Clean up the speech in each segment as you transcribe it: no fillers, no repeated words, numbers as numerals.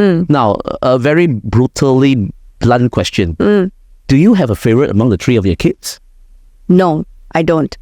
Now, a very brutally blunt question. Do you have a favorite among the three of your kids? No, I don't.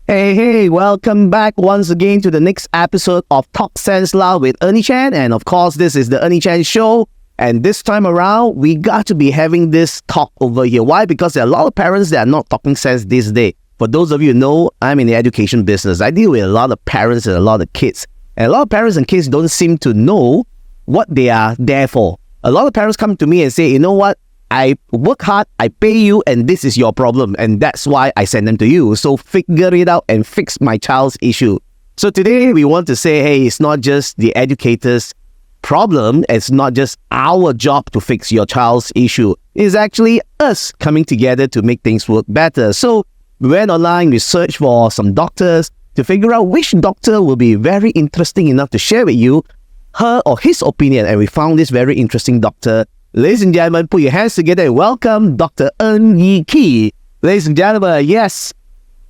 Hey, welcome back once again to the next episode of Talk Sense Lah with Ernie Chan. And of course, this is the Ernie Chan Show. And this time around, we got to be having this talk over here. Why? Because there are a lot of parents that are not talking sense this day. For those of you who know, I'm in the education business. I deal with a lot of parents and a lot of kids. And a lot of parents and kids don't seem to know what they are there for. A lot of parents come to me and say, you know what? I work hard, I pay you, and this is your problem. And that's why I send them to you. So figure it out and fix my child's issue. So today we want to say, hey, it's not just the educator's problem. It's not just our job to fix your child's issue. It's actually us coming together to make things work better. So we went online, we searched for some doctors to figure out which doctor will be very interesting enough to share with you her or his opinion. And we found this very interesting doctor. Ladies and gentlemen, put your hands together and welcome Dr. YiKi. Ladies and gentlemen, yes,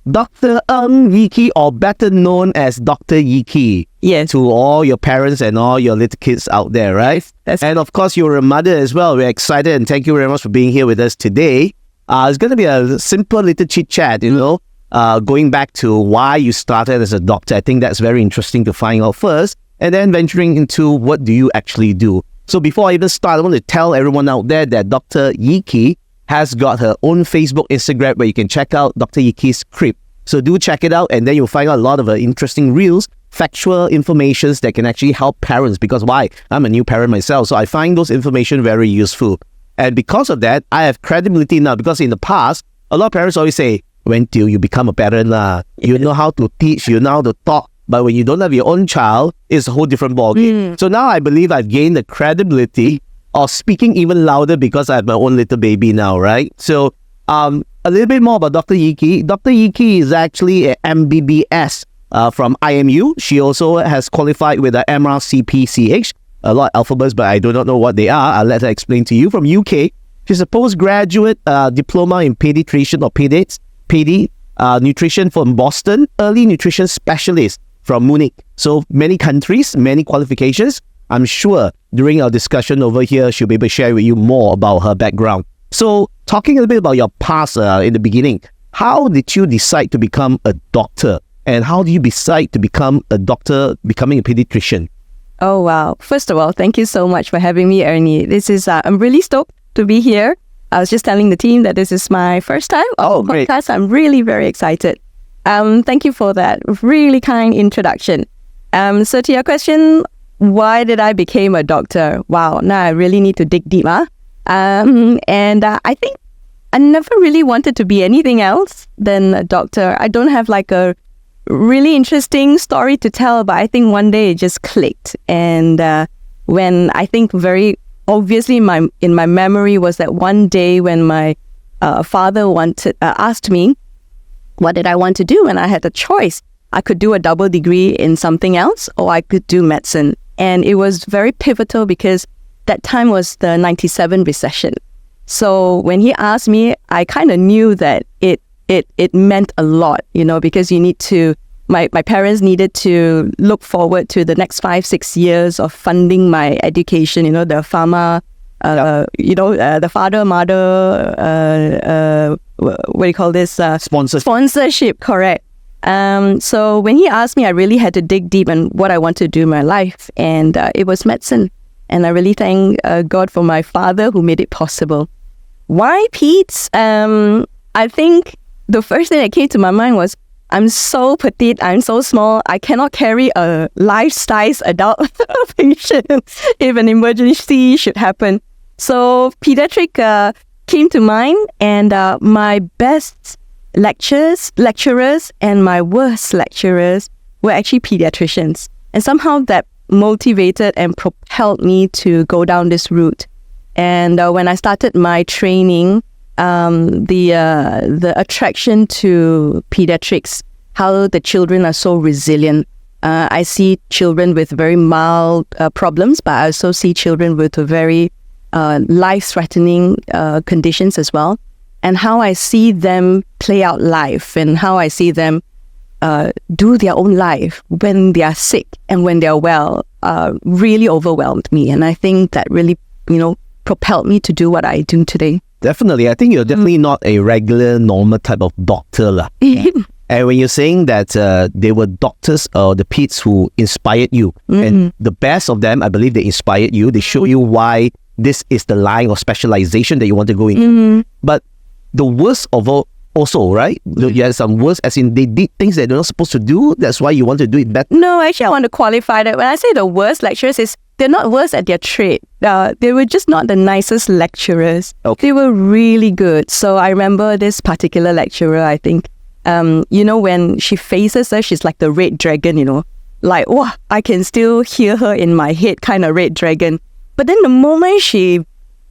Dr. YiKi, or better known as Dr. YiKi. Yes. To all your parents and all your little kids out there, right? And of course, you're a mother as well. We're excited and thank you very much for being here with us today. It's going to be a simple little chit-chat, going back to why you started as a doctor. I think that's very interesting to find out first, and then venturing into what do you actually do. So before I even start, I want to tell everyone out there that Dr. YiKi has got her own Facebook, Instagram, where you can check out Dr. YiKi's Script. So do check it out, and then you'll find out a lot of interesting reels, factual informations that can actually help parents. Because why? I'm a new parent myself, so I find those information very useful. And because of that, I have credibility now. Because in the past, a lot of parents always say, when till you become a parent, you know how to teach, you know how to talk. But when you don't have your own child, it's a whole different ballgame. So now I believe I've gained the credibility of speaking even louder because I have my own little baby now, right? So a little bit more about Dr. YiKi. Dr. YiKi is actually an MBBS from IMU. She also has qualified with the MRCPCH. A lot of alphabets, but I do not know what they are. I'll let her explain to you. From UK, she's a postgraduate diploma in pediatrician or pedi nutrition from Boston, early nutrition specialist from Munich. So many countries, many qualifications. I'm sure during our discussion over here, she'll be able to share with you more about her background. So talking a little bit about your past in the beginning, how did you decide to become a doctor? And how do you decide to become a doctor, becoming a pediatrician? Oh, wow. First of all, thank you so much for having me, Ernie. This is, I'm really stoked to be here. I was just telling the team that this is my first time on the podcast. Great. I'm really very excited. Thank you for that really kind introduction. So to your question, why did I become a doctor? Wow, now I really need to dig deep. I think I never really wanted to be anything else than a doctor. I don't have like a really interesting story to tell, but I think one day it just clicked. And when I think very obviously in my memory was that one day when my father asked me what did I want to do, and I had a choice. I could do a double degree in something else, or I could do medicine. And it was very pivotal because that time was the 97 recession. So when he asked me, I kind of knew that it meant a lot, because you need to, my parents needed to look forward to the next 5-6 years of funding my education, the pharma, the father, mother, what do you call this? Sponsorship, correct. So when he asked me, I really had to dig deep in what I want to do in my life. And it was medicine. And I really thank God for my father who made it possible. Why peds? I think the first thing that came to my mind was, I'm so petite, I'm so small, I cannot carry a life-size adult patient if an emergency should happen. So pediatric came to mind, and my best lecturers and my worst lecturers were actually pediatricians. And somehow that motivated and propelled me to go down this route. And when I started my training, the attraction to pediatrics, how the children are so resilient. I see children with very mild problems, but I also see children with a very life-threatening conditions as well, and how I see them play out life and how I see them do their own life when they are sick and when they are well, really overwhelmed me. And I think that really, propelled me to do what I do today. Definitely. I think you're definitely not a regular, normal type of doctor. And when you're saying that they were doctors or the peds who inspired you, and the best of them, I believe they inspired you. They show you why this is the line of specialization that you want to go into. But the worst of all, also, right? You had some worst, as in they did things that they're not supposed to do. That's why you want to do it better. No, actually, I want to qualify that. When I say the worst lecturers, is they're not worse at their trade. They were just not the nicest lecturers. Okay. They were really good. So I remember this particular lecturer, I think, when she faces us, she's like the red dragon, like, wow, I can still hear her in my head, kind of red dragon. But then the moment she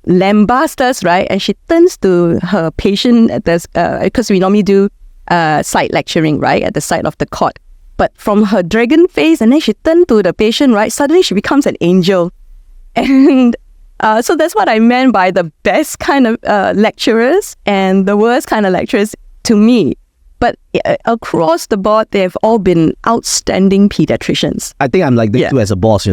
lambasts us, right, and she turns to her patient at this, because we normally do side lecturing, right, at the side of the cot. But from her dragon face, and then she turned to the patient, right, suddenly she becomes an angel. And so that's what I meant by the best kind of lecturers and the worst kind of lecturers to me. But across the board, they've all been outstanding pediatricians. I think I'm like that too as a boss,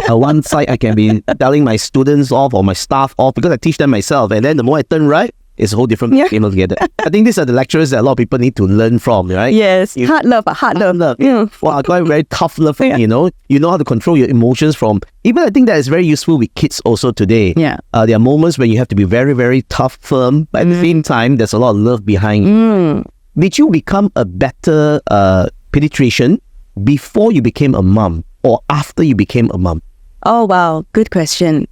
One side I can be telling my students off or my staff off because I teach them myself. And then the more I turn right, it's a whole different game altogether. I think these are the lecturers that a lot of people need to learn from, right? Yes, hard love. Yeah. Well, I got very tough love, You know how to control your emotions from... Even I think that is very useful with kids also today. Yeah. There are moments when you have to be very, very tough, firm. But at the same time, there's a lot of love behind. Did you become a better pediatrician before you became a mom or after you became a mom? Oh, wow. Good question.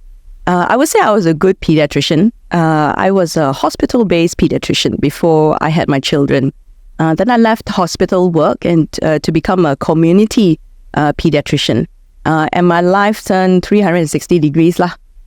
I would say I was a good pediatrician. I was a hospital-based pediatrician before I had my children. Then I left hospital work and to become a community pediatrician. And my life turned 360 degrees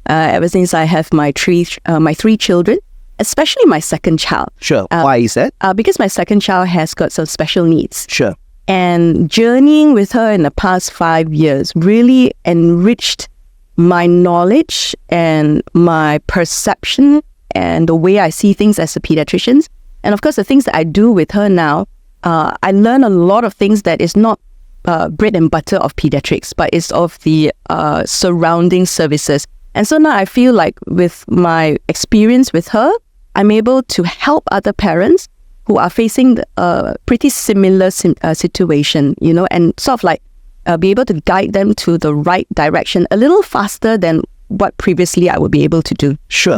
ever since I have my three children. Especially my second child. Sure. Why is that? Because my second child has got some special needs. Sure. And journeying with her in the past 5 years really enriched my knowledge and my perception and the way I see things as a pediatrician. And of course, the things that I do with her now, I learn a lot of things that is not bread and butter of pediatrics, but it's of the surrounding services. And so now I feel like with my experience with her, I'm able to help other parents who are facing a pretty similar situation, and sort of like be able to guide them to the right direction a little faster than what previously I would be able to do. Sure.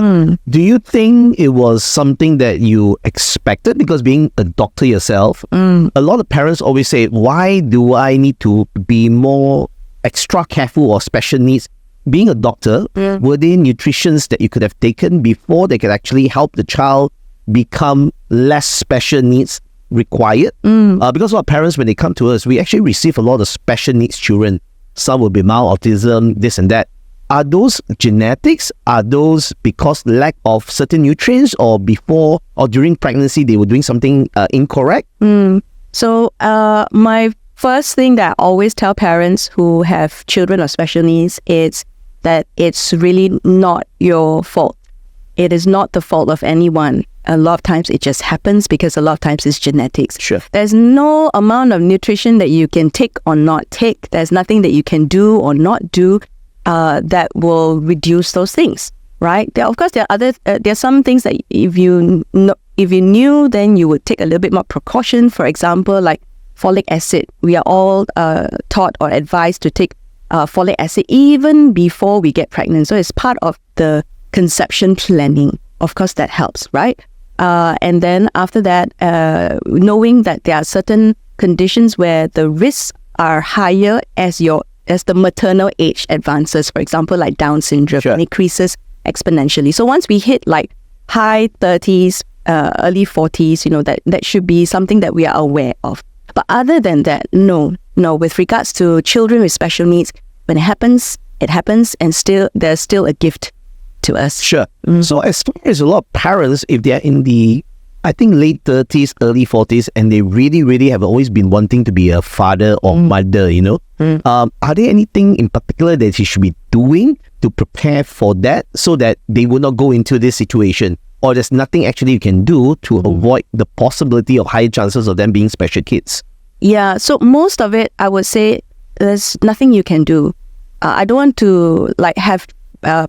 Do you think it was something that you expected? Because being a doctor yourself, a lot of parents always say, why do I need to be more extra careful or special needs? Being a doctor, were there nutritions that you could have taken before they could actually help the child become less special needs required? Because a lot of parents, when they come to us, we actually receive a lot of special needs children. Some will be mild autism, this and that. Are those genetics? Are those because lack of certain nutrients, or before or during pregnancy they were doing something incorrect? So my first thing that I always tell parents who have children of special needs is that it's really not your fault. It is not the fault of anyone. A lot of times it just happens because a lot of times it's genetics. Sure. There's no amount of nutrition that you can take or not take. There's nothing that you can do or not do that will reduce those things, right? Of course, there are some things that if you knew, then you would take a little bit more precaution. For example, like folic acid. We are all taught or advised to take folic acid even before we get pregnant. So it's part of the conception planning. Of course, that helps, right? And then after that, knowing that there are certain conditions where the risks are higher as the maternal age advances, for example, like Down syndrome, Sure. and increases exponentially. So once we hit like high 30s, early 40s, that should be something that we are aware of. But other than that, no. With regards to children with special needs, when it happens, and there's still a gift to us. Sure. So as far as a lot of parents, if they're in the, I think, late 30s, early 40s, and they really, really have always been wanting to be a father or mother, are there anything in particular that she should be doing to prepare for that so that they will not go into this situation? Or there's nothing actually you can do to avoid the possibility of high chances of them being special kids? Yeah, so most of it, I would say, there's nothing you can do. I don't want to have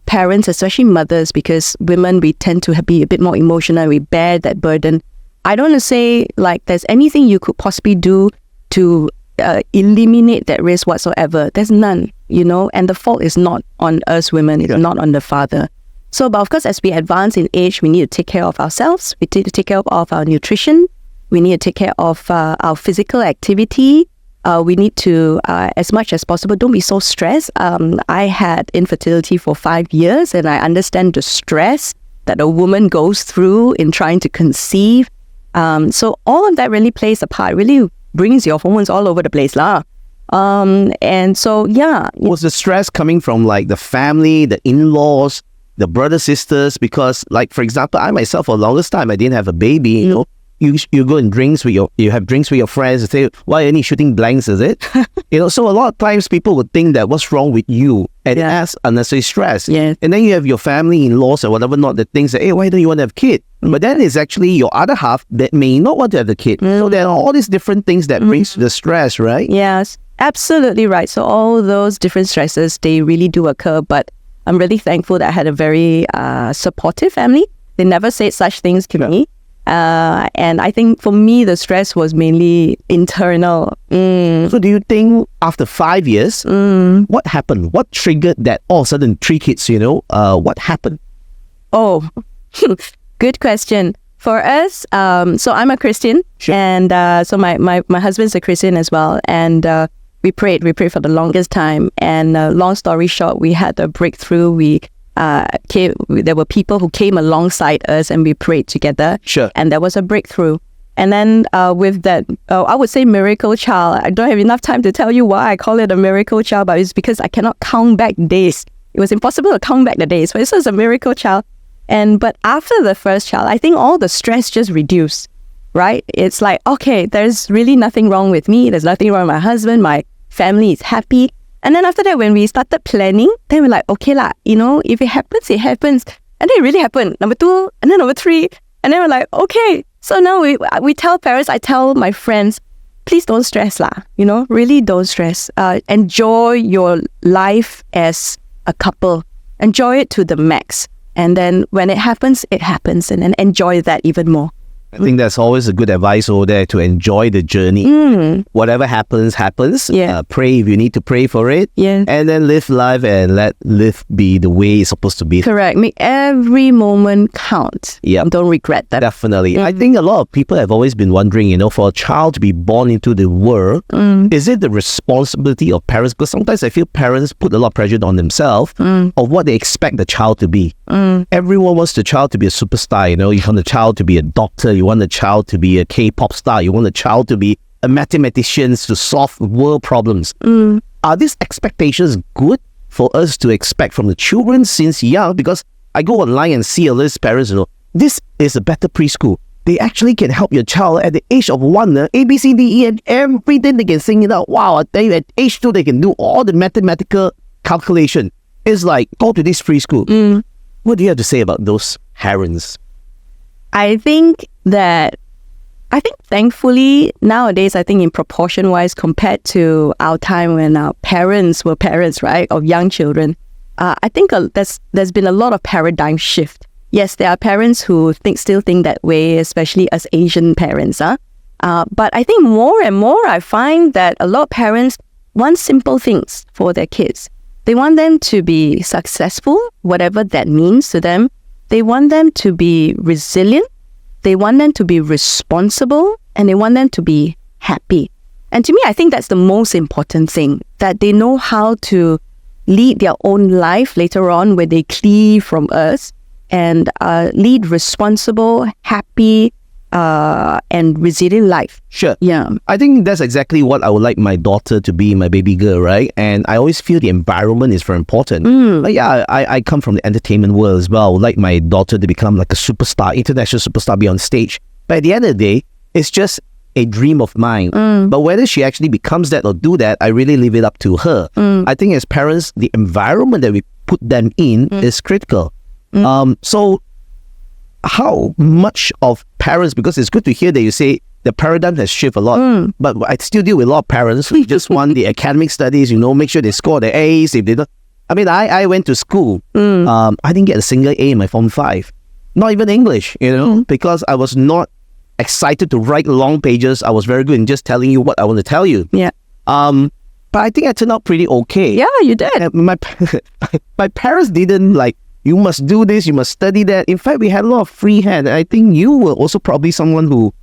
parents, especially mothers, because women, we tend to be a bit more emotional. We bear that burden. I don't want to say there's anything you could possibly do to eliminate that risk whatsoever. There's none, and the fault is not on us women. It's not on the father. So, but of course, as we advance in age, we need to take care of ourselves. We need to take care of our nutrition. We need to take care of our physical activity. We need to, as much as possible, don't be so stressed. I had infertility for 5 years, and I understand the stress that a woman goes through in trying to conceive. So all of that really plays a part, really brings your hormones all over the place. And so, yeah. Was the stress coming from the family, the in-laws, the brothers, sisters? Because for example, I myself, for the longest time, I didn't have a baby, You go and you have drinks with your friends and say, why are you shooting blanks, is it? So a lot of times people would think that what's wrong with you, and it adds unnecessary stress. Yeah. And then you have your family, in-laws or whatever not, that thinks that, hey, why don't you want to have a kid? But then it's actually your other half that may not want to have the kid. So there are all these different things that brings the stress, right? Yes, absolutely right. So all those different stresses, they really do occur, but I'm really thankful that I had a very supportive family. They never said such things to me. And I think for me, the stress was mainly internal. So do you think after 5 years, what happened? What triggered that all of a sudden 3 kids, what happened? Oh, good question. For us, so I'm a Christian, Sure. and so my husband's a Christian as well. And we prayed for the longest time. And long story short, we had a breakthrough. There were people who came alongside us, and we prayed together. Sure. And there was a breakthrough. And then with that, I would say miracle child. I don't have enough time to tell you why I call it a miracle child, but it's because I cannot count back days. It was impossible to count back the days, but this was a miracle child. But after the first child, I think all the stress just reduced, right? It's okay, there's really nothing wrong with me. There's nothing wrong with my husband. My family is happy. And then after that, when we started planning, then we're okay lah, if it happens, it happens. And then it really happened. Number 2, and then number 3. And then we're okay. So now we tell parents, I tell my friends, please don't stress lah, really don't stress. Enjoy your life as a couple. Enjoy it to the max. And then when it happens, and then enjoy that even more. I think that's always a good advice over there, to enjoy the journey. Whatever happens. Yeah. Pray if you need to pray for it. Yeah. And then live life and let life be the way it's supposed to be. Correct. Make every moment count. Yeah. Don't regret that. Definitely. I think a lot of people have always been wondering, for a child to be born into the world, is it the responsibility of parents? Because sometimes I feel parents put a lot of pressure on themselves of what they expect the child to be. Everyone wants the child to be a superstar, you want the child to be a doctor, you want the child to be a K-pop star, you want the child to be a mathematician to solve world problems. Are these expectations good for us to expect from the children since young? Because I go online and see all these parents, this is a better preschool. They actually can help your child at the age of 1, A, B, C, D, E, and everything they can sing it out. Wow, I tell you, at age 2, they can do all the mathematical calculation. It's go to this preschool. What do you have to say about those parents? I think thankfully nowadays, I think in proportion wise compared to our time when our parents were parents, right, of young children, I think there's been a lot of paradigm shift. Yes, there are parents who still think that way, especially as Asian parents. But I think more and more I find that a lot of parents want simple things for their kids. They want them to be successful, whatever that means to them. They want them to be resilient. They want them to be responsible, and they want them to be happy. And to me, I think that's the most important thing, that they know how to lead their own life later on when they cleave from us, and lead responsible, happy, and resilient life. Sure. Yeah. I think that's exactly what I would like my daughter to be, my baby girl, right? And I always feel the environment is very important. I come from the entertainment world as well. I would like my daughter to become like a superstar, international superstar, be on stage. But at the end of the day, it's just a dream of mine. But whether she actually becomes that or do that, I really leave it up to her. I think as parents, the environment that we put put them in is critical. So how much of parents, because it's good to hear that you say the paradigm has shifted a lot, but I still deal with a lot of parents who just want the academic studies, make sure they score the A's. If they don't, I mean, I went to school. I didn't get a single A in my Form 5. Not even English, because I was not excited to write long pages. I was very good in just telling you what I want to tell you. Yeah. But I think I turned out pretty okay. Yeah, you did. And my parents didn't like, you must do this, you must study that. In fact, we had a lot of free hand. And I think you were also probably someone who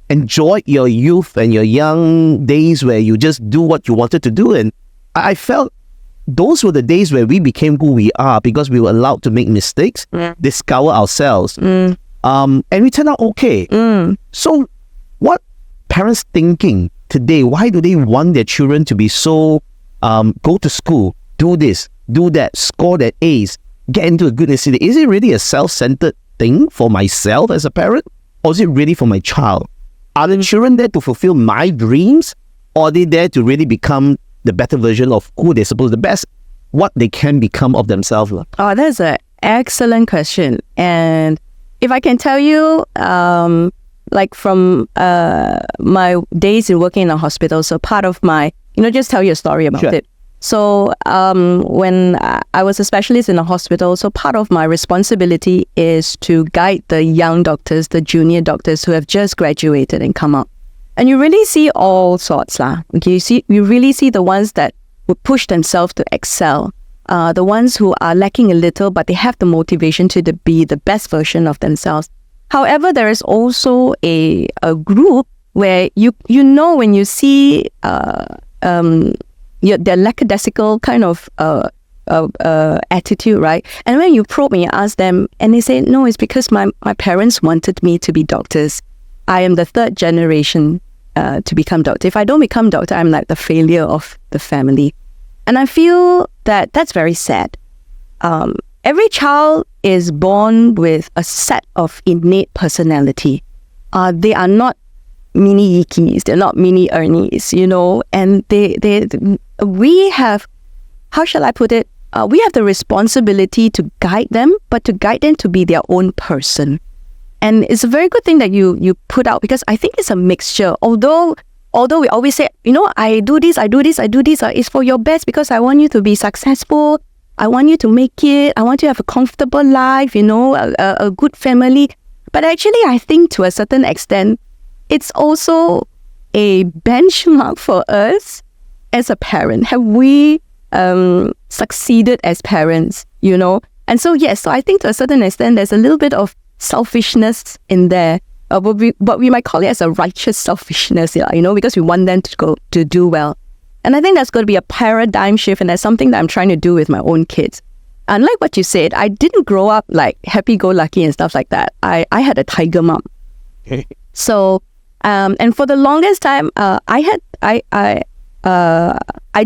enjoyed your youth and your young days where you just do what you wanted to do. And I felt those were the days where we became who we are because we were allowed to make mistakes, discover ourselves. And we turned out okay. So what parents thinking today? Why do they want their children to be so, go to school, do this, do that, score their A's, get into a good institute? Is it really a self-centered thing for myself as a parent? Or is it really for my child? Are the children there to fulfill my dreams? Or are they there to really become the better version of who they're supposed to be, the best, what they can become of themselves? Oh, that's an excellent question. And if I can tell you, like from my days in working in a hospital, so part of my, just tell you a story about it. So when I was a specialist in a hospital, so part of my responsibility is to guide the young doctors, the junior doctors who have just graduated and come out. And you really see all sorts lah. Okay, you really see the ones that would push themselves to excel, the ones who are lacking a little, but they have the motivation to be the best version of themselves. However, there is also a group where you know when you see their lackadaisical kind of attitude, right? And when you probe and you ask them, and they say, no, it's because my parents wanted me to be doctors. I am the third generation to become doctor. If I don't become doctor, I'm like the failure of the family. And I feel that that's very sad. Every child is born with a set of innate personality. They are not mini YiKis, they're not mini Ernies, and we have, how shall I put it? We have the responsibility to guide them, but to guide them to be their own person. And it's a very good thing that you put out, because I think it's a mixture. Although we always say, I do this, it's for your best because I want you to be successful. I want you to make it. I want you to have a comfortable life, a good family. But actually, I think to a certain extent, it's also a benchmark for us as a parent. Have we succeeded as parents, And so, yes, so I think to a certain extent, there's a little bit of selfishness in there. But we might call it as a righteous selfishness, because we want them to do well. And I think that's going to be a paradigm shift, and that's something that I'm trying to do with my own kids. Unlike what you said, I didn't grow up like happy-go-lucky and stuff like that. I had a tiger mom. So, and for the longest time, I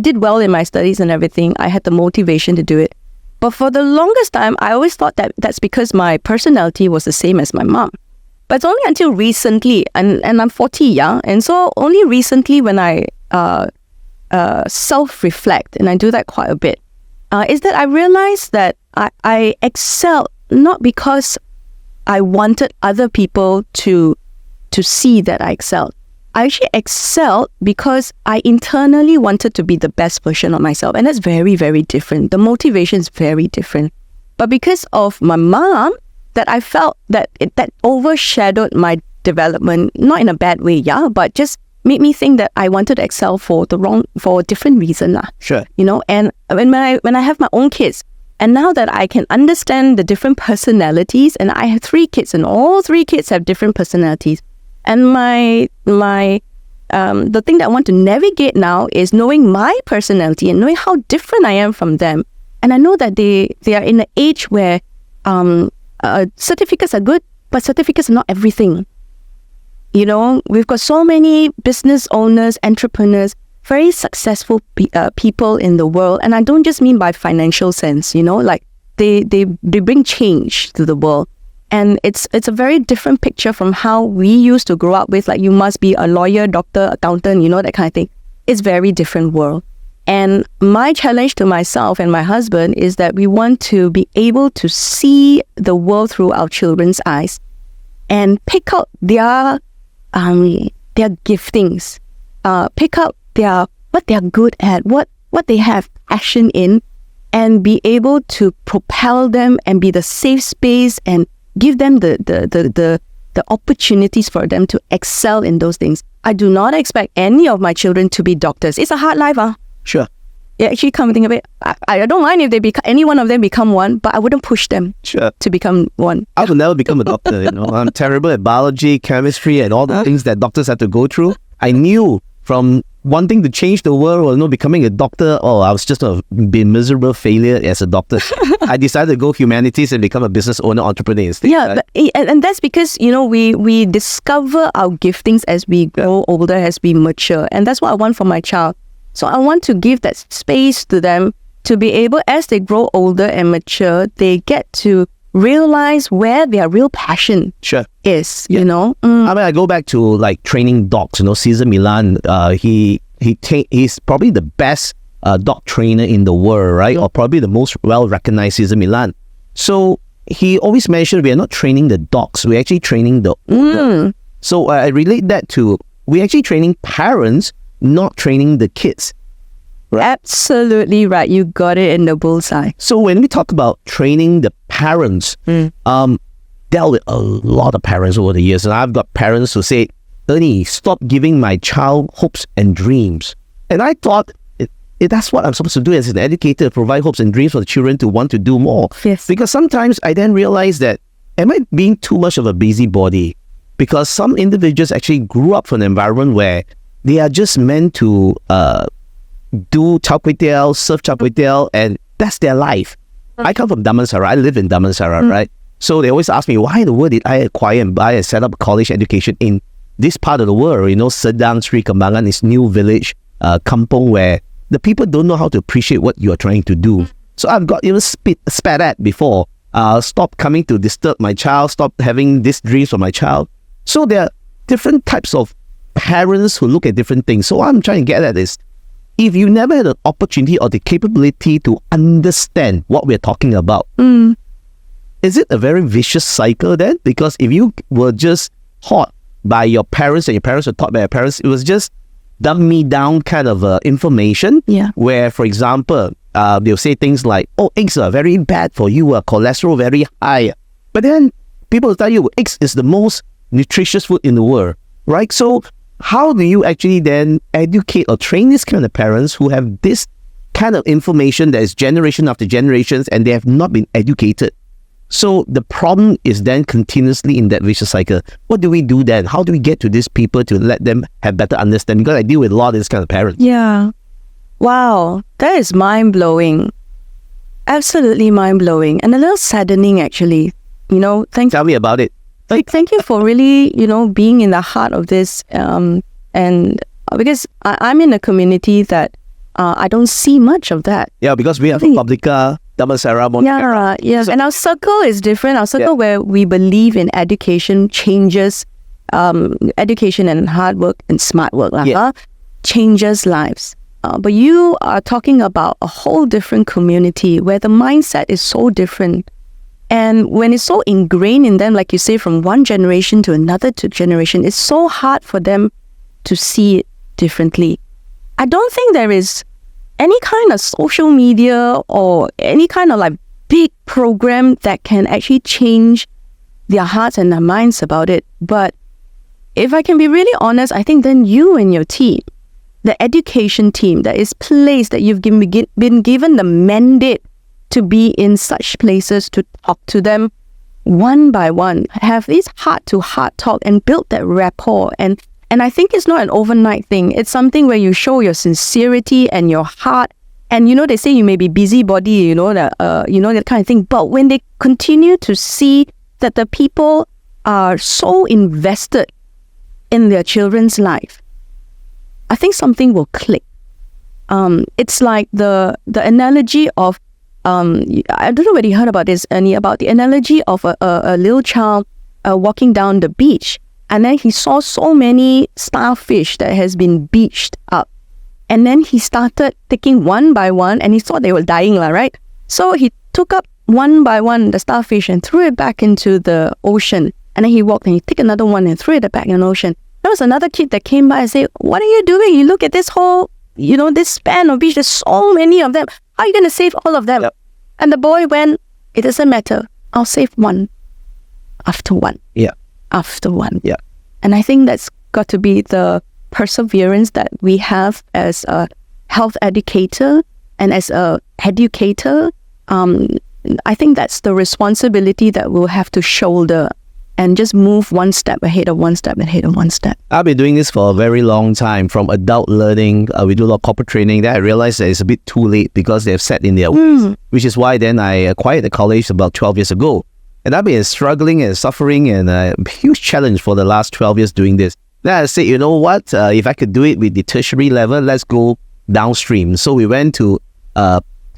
did well in my studies and everything. I had the motivation to do it. But for the longest time, I always thought that that's because my personality was the same as my mom. But it's only until recently, and I'm 40, yeah? And so only recently when I self-reflect, and I do that quite a bit, is that I realized that I excelled not because I wanted other people to see that I excelled. I actually excelled because I internally wanted to be the best version of myself. And that's very, very different. The motivation is very different. But because of my mom, that I felt that that overshadowed my development, not in a bad way, yeah, but just made me think that I wanted to excel for a different reason lah. Sure. And when I have my own kids, and now that I can understand the different personalities, and I have 3 kids, and all 3 kids have different personalities, and the thing that I want to navigate now is knowing my personality and knowing how different I am from them. And I know that they are in an age where certificates are good, but certificates are not everything. We've got so many business owners, entrepreneurs, very successful people in the world. And I don't just mean by financial sense, like they bring change to the world. And it's a very different picture from how we used to grow up with, like you must be a lawyer, doctor, accountant, that kind of thing. It's very different world. And my challenge to myself and my husband is that we want to be able to see the world through our children's eyes and pick out their giftings, pick out what they're good at, what they have passion in, and be able to propel them and be the safe space and give them the opportunities for them to excel in those things. I do not expect any of my children to be doctors. It's a hard life, Sure. Yeah, actually, come to think of it, I don't mind if any one of them become one, but I wouldn't push them to become one. I will never become a doctor, you know. I'm terrible at biology, chemistry, and all the things that doctors have to go through. I knew from wanting to change the world or, you know, becoming a doctor, I was just a miserable failure as a doctor. I decided to go humanities and become a business owner, entrepreneur instead. Yeah, right? and that's because, you know, we discover our giftings as we grow older, as we mature. And that's what I want for my child. So I want to give that space to them to be able, as they grow older and mature, they get to realize where their real passion is, you know. I mean, I go back to like training dogs, you know, Cesar Millan, he's probably the best dog trainer in the world, right? Or probably the most well-recognized Cesar Millan. So he always mentioned we are not training the dogs, we're actually training the owner. So I relate that to, we're actually training parents, not training the kids. Right? Absolutely right. You got it in the bullseye. So when we talk about training the parents, dealt with a lot of parents over the years, and I've got parents who say, Ernie, stop giving my child hopes and dreams. And I thought that's what I'm supposed to do as an educator, provide hopes and dreams for the children to want to do more. Yes. Because sometimes I then realize that, am I being too much of a busybody? Because some individuals actually grew up from an environment where they are just meant to do char kway teow, serve char kway teow, and that's their life. I come from Damansara. I live in Damansara, right? So they always ask me, why in the world did I acquire and buy and set up a college education in this part of the world? You know, Sedang, Sri Kembangan, this new village, kampong, where the people don't know how to appreciate what you are trying to do. So I've got even spat at before. Stop coming to disturb my child. Stop having these dreams for my child. So there are different types of parents who look at different things. So what I'm trying to get at is, if you never had an opportunity or the capability to understand what we're talking about, is it a very vicious cycle then? Because if you were just taught by your parents and your parents were taught by your parents, it was just dumb down kind of information. Yeah. Where, for example, they'll say things like, eggs are very bad for you, cholesterol very high. But then people will tell you eggs is the most nutritious food in the world, right? So how do you actually then educate or train these kind of parents who have this kind of information that is generation after generations and they have not been educated? So the problem is then continuously in that vicious cycle. What do we do then? How do we get to these people to let them have better understanding? Because I deal with a lot of these kind of parents. Yeah. Wow. That is mind-blowing. Absolutely mind-blowing. And a little saddening, actually. You know, Tell me about it. Thank you for really, you know, being in the heart of this. And because I'm in a community that I don't see much of that. Yeah, because we have Publica, Damansara, Montero. Yeah. So, and our circle is different. Our circle where we believe in education changes, education and hard work and smart work changes lives. But you are talking about a whole different community where the mindset is so different. And when it's so ingrained in them, like you say, from one generation to another generation, it's so hard for them to see it differently. I don't think there is any kind of social media or any kind of like big program that can actually change their hearts and their minds about it. But if I can be really honest, I think then you and your team, the education team that is placed, that you've been given the mandate to be in such places, to talk to them one by one, have this heart-to-heart talk and build that rapport. And I think it's not an overnight thing. It's something where you show your sincerity and your heart. And, you know, they say you may be busybody, you know, that kind of thing. But when they continue to see that the people are so invested in their children's life, I think something will click. It's like the analogy of, I don't know whether you heard about this, Ernie, about the analogy of a little child walking down the beach. And then he saw so many starfish that has been beached up. And then he started taking one by one, and he thought they were dying, right? So he took up one by one the starfish and threw it back into the ocean. And then he walked and he took another one and threw it back in the ocean. There was another kid that came by and said, what are you doing? You look at this whole, this span of beach. There's so many of them. How are you going to save all of them? Yep. And the boy went, it doesn't matter. I'll save one after one. Yeah. After one. Yeah. And I think that's got to be the perseverance that we have as a health educator and as a educator. I think that's the responsibility that we'll have to shoulder and just move one step ahead of one step ahead of one step. I've been doing this for a very long time, from adult learning. We do a lot of corporate training. Then I realized that it's a bit too late because they've set in their ways, which is why then I acquired the college about 12 years ago. And I've been struggling and suffering and a huge challenge for the last 12 years doing this. Then I said, you know what? If I could do it with the tertiary level, let's go downstream. So we went to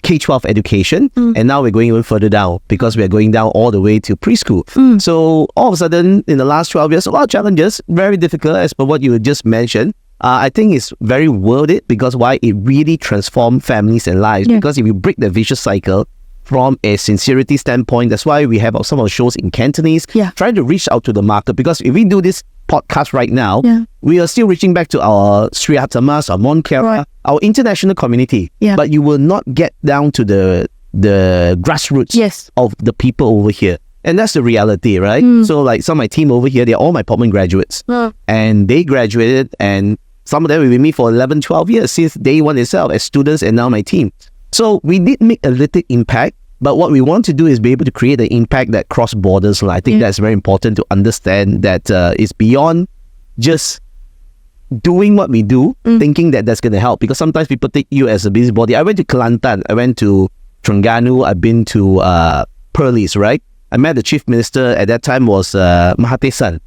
K-12 education, and now we're going even further down because we're going down all the way to preschool. So all of a sudden, in the last 12 years, a lot of challenges, very difficult as per what you just mentioned. I think it's very worth it because why? It really transforms families and lives. Yeah. Because if you break the vicious cycle from a sincerity standpoint, that's why we have some of the shows in Cantonese, trying to reach out to the market. Because if we do this podcast right now, we are still reaching back to our Sri Hatamas, our Montclair, our international community. But you will not get down to the grassroots of the people over here. And that's the reality, right? So like some of my team over here, they're all my PORTMAN graduates. And they graduated, and some of them were with me for 11, 12 years since day one itself as students, and now my team. So we did make a little impact, but what we want to do is be able to create an impact that cross borders. I think that's very important to understand that it's beyond just doing what we do, thinking that that's going to help. Because sometimes people take you as a busybody. I went to Kelantan, I went to Terengganu, I've been to Perlis, right? I met the chief minister at that time was Mahathir's son.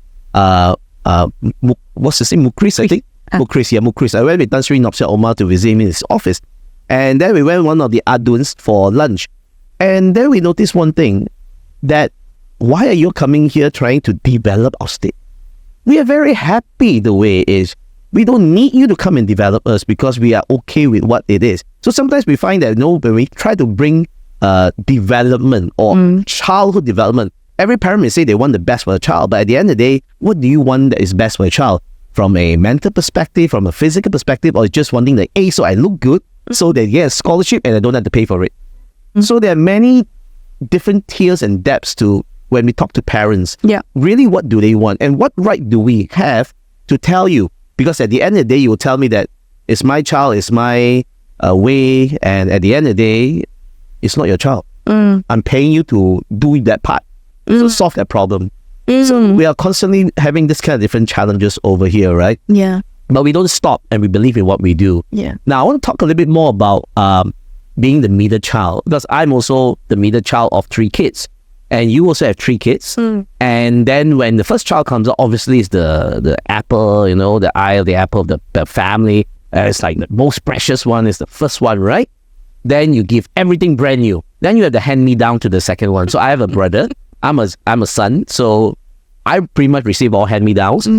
What's his name? Mukris, I think. Mukris. I went with Tan Sri Nopsya Omar to visit him in his office. And then we went one of the aduns for lunch. And then we noticed one thing, that why are you coming here trying to develop our state? We are very happy the way it is. We don't need you to come and develop us because we are okay with what it is. So sometimes we find that when we try to bring development or childhood development, every parent may say they want the best for a child, but at the end of the day, what do you want that is best for a child? From a mental perspective, from a physical perspective, or just wanting like, hey, so I look good, so they get a scholarship and I don't have to pay for it. So there are many different tiers and depths to when we talk to parents. Really, what do they want? And what right do we have to tell you? Because at the end of the day, you will tell me that it's my child, it's my way, and at the end of the day, it's not your child. I'm paying you to do that part, to solve that problem. So we are constantly having this kind of different challenges over here, right? But we don't stop, and we believe in what we do. Now, I want to talk a little bit more about being the middle child, because I'm also the middle child of 3 kids, and you also have 3 kids. And then when the first child comes out, obviously it's the apple, the eye of the apple of the family. It's like the most precious one is the first one, right? Then you give everything brand new. Then you have to hand me down to the second one. So I have a brother. I'm a son, so I pretty much receive all hand-me-downs.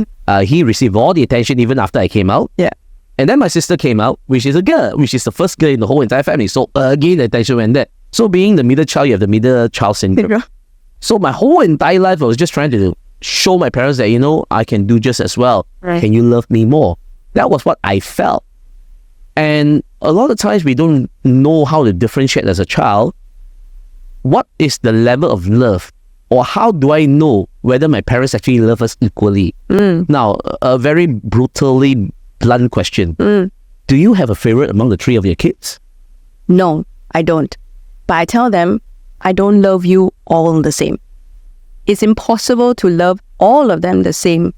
He received all the attention even after I came out. And then my sister came out, which is a girl, which is the first girl in the whole entire family. So again, the attention went there. So being the middle child, you have the middle child syndrome. So my whole entire life, I was just trying to show my parents that, I can do just as well. Can you love me more? That was what I felt. And a lot of times we don't know how to differentiate as a child. What is the level of love? Or how do I know whether my parents actually love us equally? Now, a very brutally blunt question. Do you have a favorite among the 3 of your kids? No, I don't. But I tell them, I don't love you all the same. It's impossible to love all of them the same,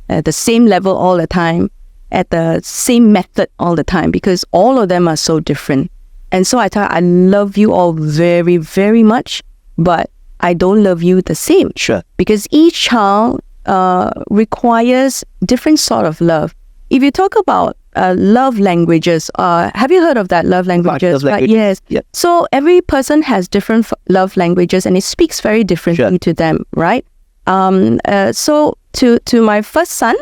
at the same level all the time, at the same method all the time, because all of them are so different. And so I tell I love you all very, very much, but I don't love you the same. Because each child requires different sort of love. If you talk about love languages, have you heard of that, love languages? Right? Yes. So every person has different love languages, and it speaks very differently to them, right? So to my first son,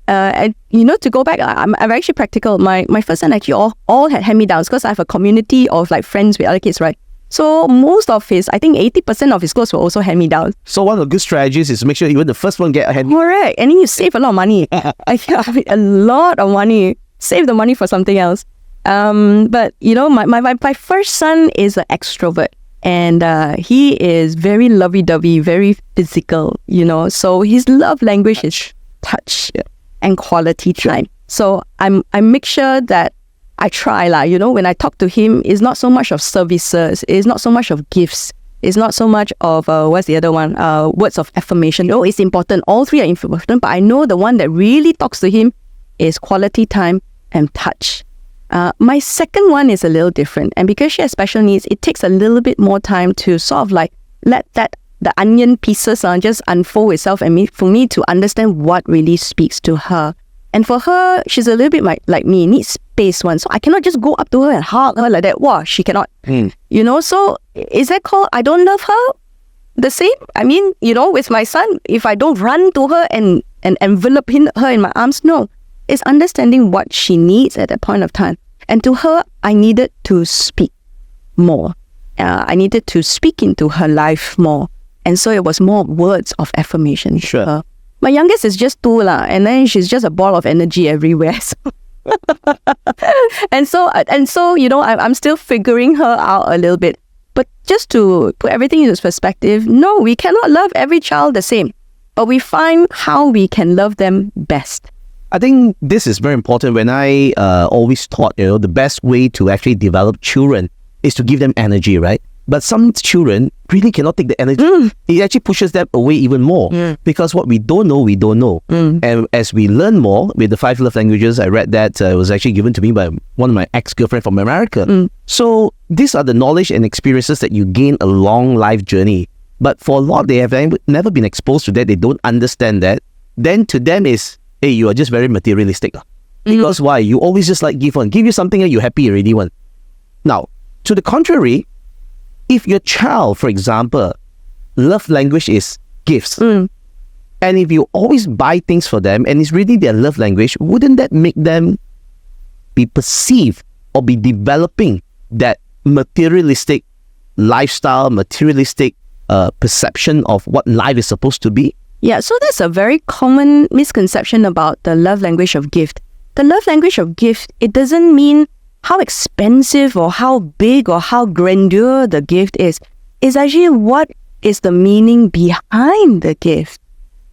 and, to go back, I'm actually practical. My first son actually all had hand-me-downs because I have a community of like friends with other kids, right? So most of I think 80% of his clothes were also hand-me-downs. So one of the good strategies is to make sure even the first one get a hand. Correct. And then you save a lot of money. A lot of money. Save the money for something else. But my first son is an extrovert. And he is very lovey-dovey, very physical, So his love language is touch and quality time. So I make sure that I try, when I talk to him, it's not so much of services, it's not so much of gifts, it's not so much of, what's the other one? Words of affirmation. It's important. All three are important, but I know the one that really talks to him is quality time and touch. My second one is a little different. And because she has special needs, it takes a little bit more time to sort of like let the onion pieces just unfold itself and for me to understand what really speaks to her. And for her, she's a little bit like me, needs space one. So I cannot just go up to her and hug her like that. Wow, she cannot. So is that called I don't love her? The same? I mean, with my son, if I don't run to her and envelop her in my arms, no. It's understanding what she needs at that point of time. And to her, I needed to speak more. I needed to speak into her life more. And so it was more words of affirmation. Sure. My youngest is just 2 and then she's just a ball of energy everywhere. And so I'm still figuring her out a little bit. But just to put everything into perspective, no, we cannot love every child the same. But we find how we can love them best. I think this is very important. When I always taught, the best way to actually develop children is to give them energy, right? But some children really cannot take the energy. It actually pushes them away even more because what we don't know, we don't know. And as we learn more with the 5 love languages, I read that it was actually given to me by one of my ex-girlfriends from America. So these are the knowledge and experiences that you gain along life journey. But for a lot, they have never been exposed to that. They don't understand that. Then to them is, hey, you are just very materialistic. Because why? You always just like give you something and you're happy already one. Now, to the contrary, if your child, for example, love language is gifts, and if you always buy things for them and it's really their love language, wouldn't that make them be perceived or be developing that materialistic lifestyle, materialistic perception of what life is supposed to be? Yeah, so that's a very common misconception about the love language of gift. The love language of gift, it doesn't mean how expensive or how big or how grandeur the gift is. It's actually what is the meaning behind the gift.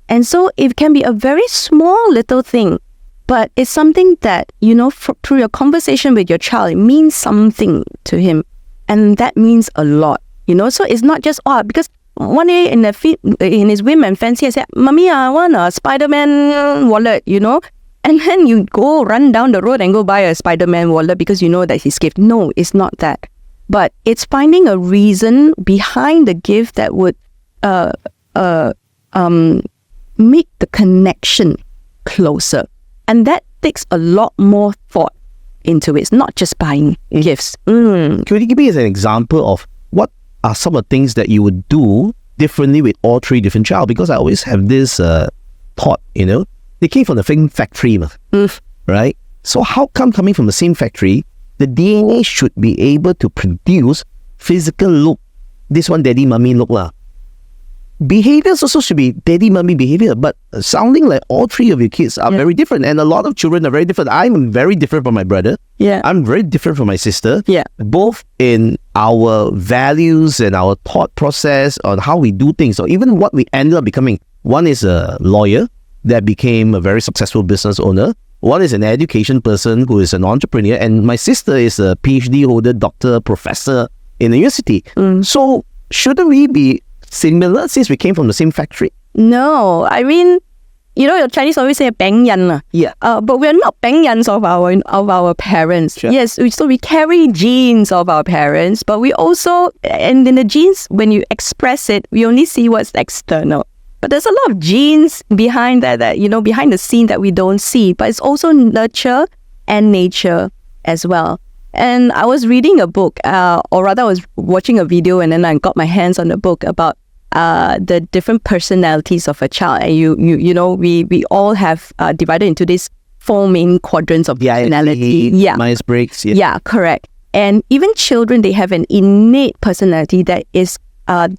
And so it can be a very small little thing, but it's something that, through your conversation with your child, it means something to him. And that means a lot, So it's not just, because one day in his whim and fancy, I said, Mommy, I want a Spider-Man wallet, And then you go run down the road and go buy a Spider-Man wallet because you know that's his gift. No, it's not that. But it's finding a reason behind the gift that would make the connection closer. And that takes a lot more thought into it. It's not just buying gifts. Can you give me as an example of what are some of the things that you would do differently with all 3 different child? Because I always have this thought, they came from the same factory, right? So how come coming from the same factory, the DNA should be able to produce physical look? This one daddy, mommy look lah. Behaviors also should be daddy, mommy behavior, but sounding like all 3 of your kids are very different. And a lot of children are very different. I'm very different from my brother. Yeah. I'm very different from my sister. Yeah. Both in our values and our thought process on how we do things, or even what we ended up becoming. One is a lawyer that became a very successful business owner. One is an education person who is an entrepreneur. And my sister is a PhD holder, doctor, professor in the university. So shouldn't we be similar since we came from the same factory? No, I mean, your Chinese always say "bang yan." Yeah. But we're not bang yans of our parents. Sure. Yes, so we carry genes of our parents, but we also, and in the genes, when you express it, we only see what's external. But there's a lot of genes behind that behind the scene that we don't see. But it's also nurture and nature as well. And I was reading a book, or rather I was watching a video and then I got my hands on the book about the different personalities of a child. And you know, we all have divided into these 4 main quadrants of personality. Yeah. Myers-Briggs. Yeah. Yeah, correct. And even children, they have an innate personality that is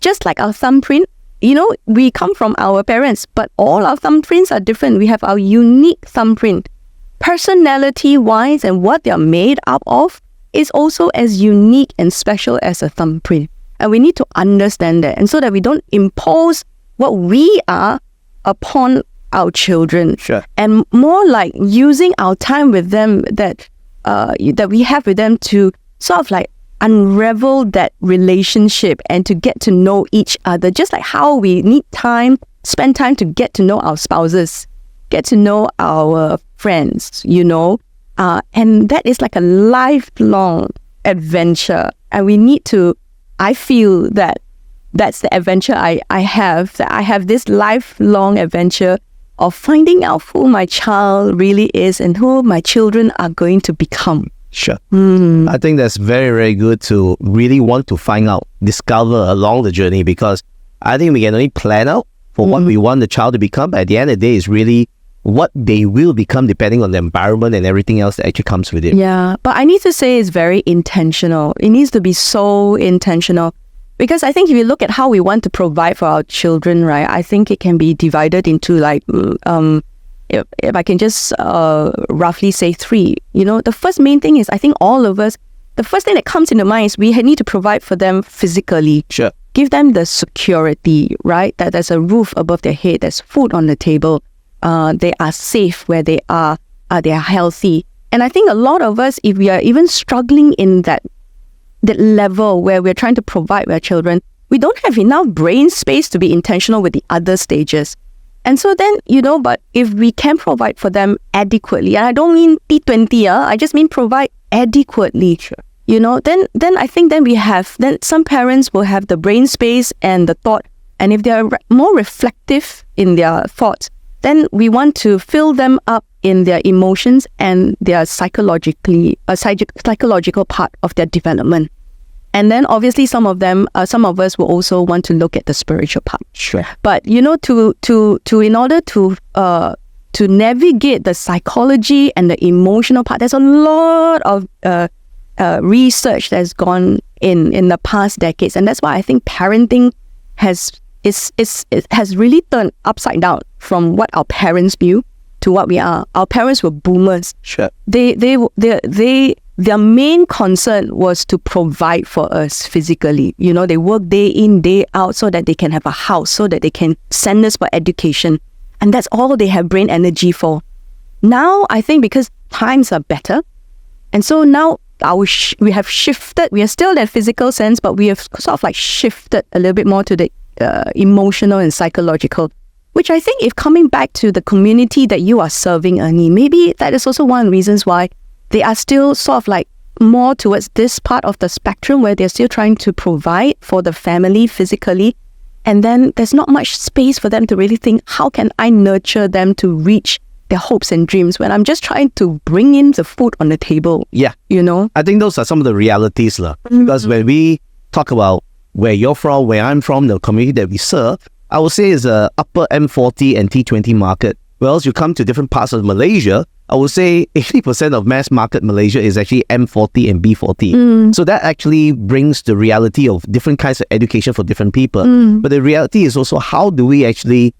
just like our thumbprint. You know, we come from our parents, but all our thumbprints are different. We have our unique thumbprint. Personality-wise and what they're made up of is also as unique and special as a thumbprint. And we need to understand that. And so that we don't impose what we are upon our children. Sure. And more like using our time with them that we have with them to sort of like unravel that relationship and to get to know each other, just like how we need time, spend time to get to know our spouses, get to know our friends, you know, and that is like a lifelong adventure. And we need to, I feel that that's the adventure I have, that I have this lifelong adventure of finding out who my child really is and who my children are going to become. Sure. I think that's very, very good to really want to find out, discover along the journey, because I think we can only plan out for what we want the child to become. But at the end of the day, it's really what they will become depending on the environment and everything else that actually comes with it. Yeah, but I need to say it's very intentional. It needs to be so intentional. Because I think if you look at how we want to provide for our children, right, I think it can be divided into like, if I can just roughly say 3. You know, the first main thing is, I think all of us, the first thing that comes into mind is we need to provide for them physically. Sure. Give them the security, right? That there's a roof above their head, there's food on the table, they are safe where they are healthy. And I think a lot of us, if we are even struggling in that level where we're trying to provide for our children, we don't have enough brain space to be intentional with the other stages. And so then, you know, but if we can provide for them adequately, and I don't mean T20, I just mean provide adequately, sure. You know, then I think then some parents will have the brain space and the thought, and if they're more reflective in their thoughts, then we want to fill them up in their emotions and their psychological part of their development. And then obviously some of us will also want to look at the spiritual part. Sure. But you know, in order to navigate the psychology and the emotional part, there's a lot of research that's gone in the past decades, and that's why I think parenting has really turned upside down from what our parents knew to what we are. Our parents were boomers. Sure. Their main concern was to provide for us physically. You know, they work day in, day out so that they can have a house, so that they can send us for education. And that's all they have brain energy for. Now, I think because times are better, and so now we have shifted. We are still that physical sense, but we have sort of like shifted a little bit more to the emotional and psychological, which I think if coming back to the community that you are serving, Ernie, maybe that is also one of the reasons why they are still sort of like more towards this part of the spectrum where they're still trying to provide for the family physically. And then there's not much space for them to really think, how can I nurture them to reach their hopes and dreams when I'm just trying to bring in the food on the table? Yeah. You know? I think those are some of the realities. Because when we talk about where you're from, where I'm from, the community that we serve, I would say is a upper M40 and T20 market. Whereas you come to different parts of Malaysia, I would say 80% of mass market Malaysia is actually M40 and B40. So that actually brings the reality of different kinds of education for different people. But the reality is also, how do we actually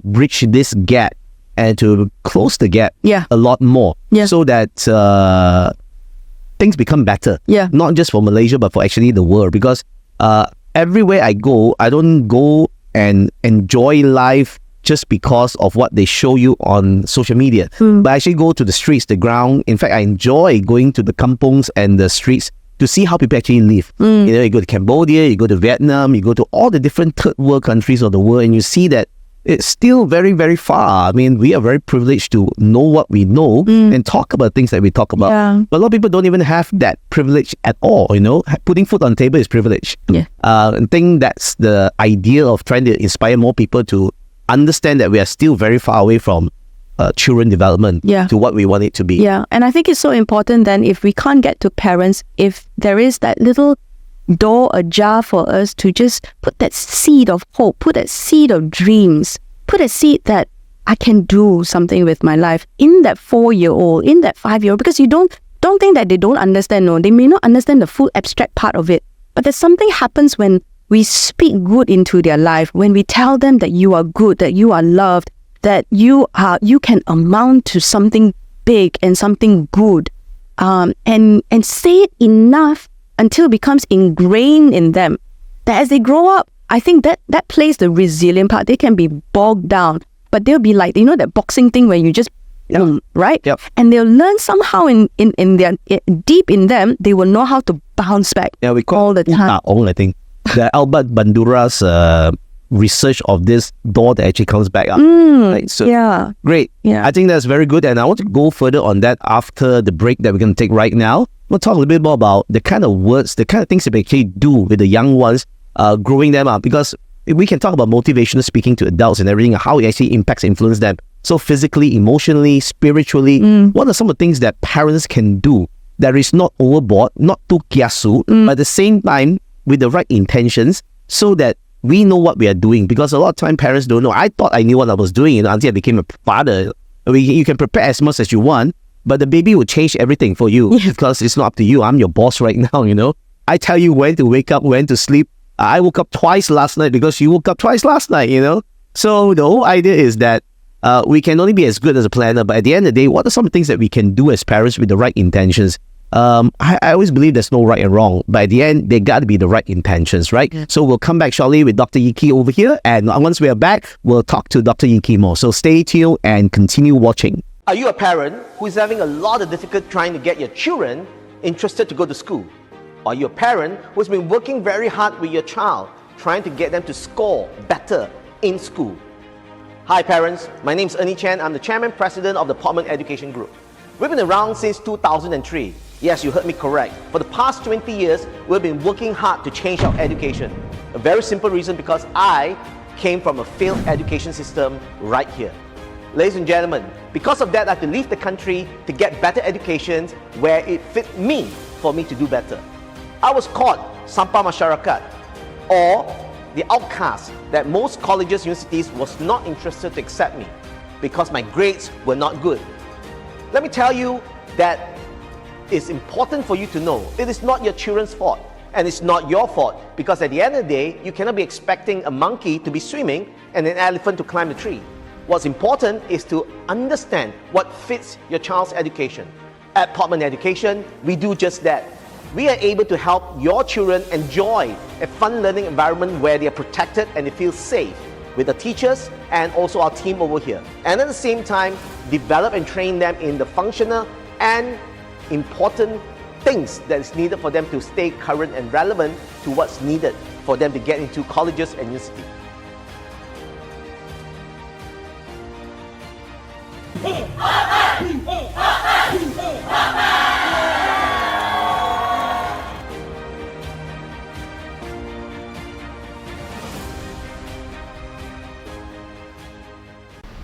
bridge this gap and to close the gap a lot more so that things become better. Not just for Malaysia, but for actually the world. Because everywhere I go, I don't go and enjoy life just because of what they show you on social media. But I actually go to the streets, the ground. In fact, I enjoy going to the kampungs and the streets to see how people actually live. You know, you go to Cambodia, you go to Vietnam, you go to all the different third world countries of the world, and you see that it's still very, very far. I mean, we are very privileged to know what we know and talk about things that we talk about. But a lot of people don't even have that privilege at all, you know. Putting food on the table is privilege. I think that's the idea of trying to inspire more people to understand that we are still very far away from children development to what we want it to be. And I think it's so important then, if we can't get to parents, if there is that little door ajar for us to just put that seed of hope, put that seed of dreams, put a seed that I can do something with my life in that 4-year-old, in that 5-year-old, because you don't think that they don't understand. No, they may not understand the full abstract part of it, but there's something happens when we speak good into their life, when we tell them that you are good, that you are loved, that you can amount to something big and something good, and say it enough until it becomes ingrained in them, that as they grow up, I think that plays the resilient part. They can be bogged down, but they'll be like, that boxing thing where you just right? Yep. And they'll learn somehow in their deep in them, they will know how to bounce back Yeah, we call all the time. I think. The Albert Bandura's research of this door that actually comes back up. Great. Yeah. I think that's very good, and I want to go further on that after the break that we're going to take right now. We'll talk a little bit more about the kind of words, the kind of things that we actually do with the young ones, growing them up, because we can talk about motivational speaking to adults and everything, how it actually impacts, influence them. So physically, emotionally, spiritually, what are some of the things that parents can do that is not overboard, not too kiasu, but at the same time with the right intentions, so that we know what we are doing? Because a lot of time parents don't know. I thought I knew what I was doing, until I became a father. You can prepare as much as you want, but the baby will change everything for you because it's not up to you. I'm your boss right now, I tell you when to wake up, when to sleep. I woke up twice last night because you woke up twice last night, So the whole idea is that we can only be as good as a planner, but at the end of the day, what are some things that we can do as parents with the right intentions? I always believe there's no right and wrong, but at the end, they got to be the right intentions, right? So we'll come back shortly with Dr. YiKi over here, and once we are back, we'll talk to Dr. YiKi more. So stay tuned and continue watching. Are you a parent who is having a lot of difficulty trying to get your children interested to go to school? Are you a parent who's been working very hard with your child, trying to get them to score better in school? Hi parents, my name is Ernie Chan. I'm the Chairman President of the PORTMAN Education Group. We've been around since 2003. Yes, you heard me correct. For the past 20 years, we've been working hard to change our education. A very simple reason, because I came from a failed education system right here. Ladies and gentlemen, because of that, I had to leave the country to get better education where it fit me, for me to do better. I was called Sampah Masyarakat, or the outcast that most colleges, universities was not interested to accept me because my grades were not good. Let me tell you that it's important for you to know it is not your children's fault, and it's not your fault, because at the end of the day, you cannot be expecting a monkey to be swimming and an elephant to climb a tree. What's important is to understand what fits your child's education. At PORTMAN Education, we do just that. We are able to help your children enjoy a fun learning environment where they are protected and they feel safe with the teachers and also our team over here. And at the same time, develop and train them in the functional and important things that is needed for them to stay current and relevant to what's needed for them to get into colleges and universities.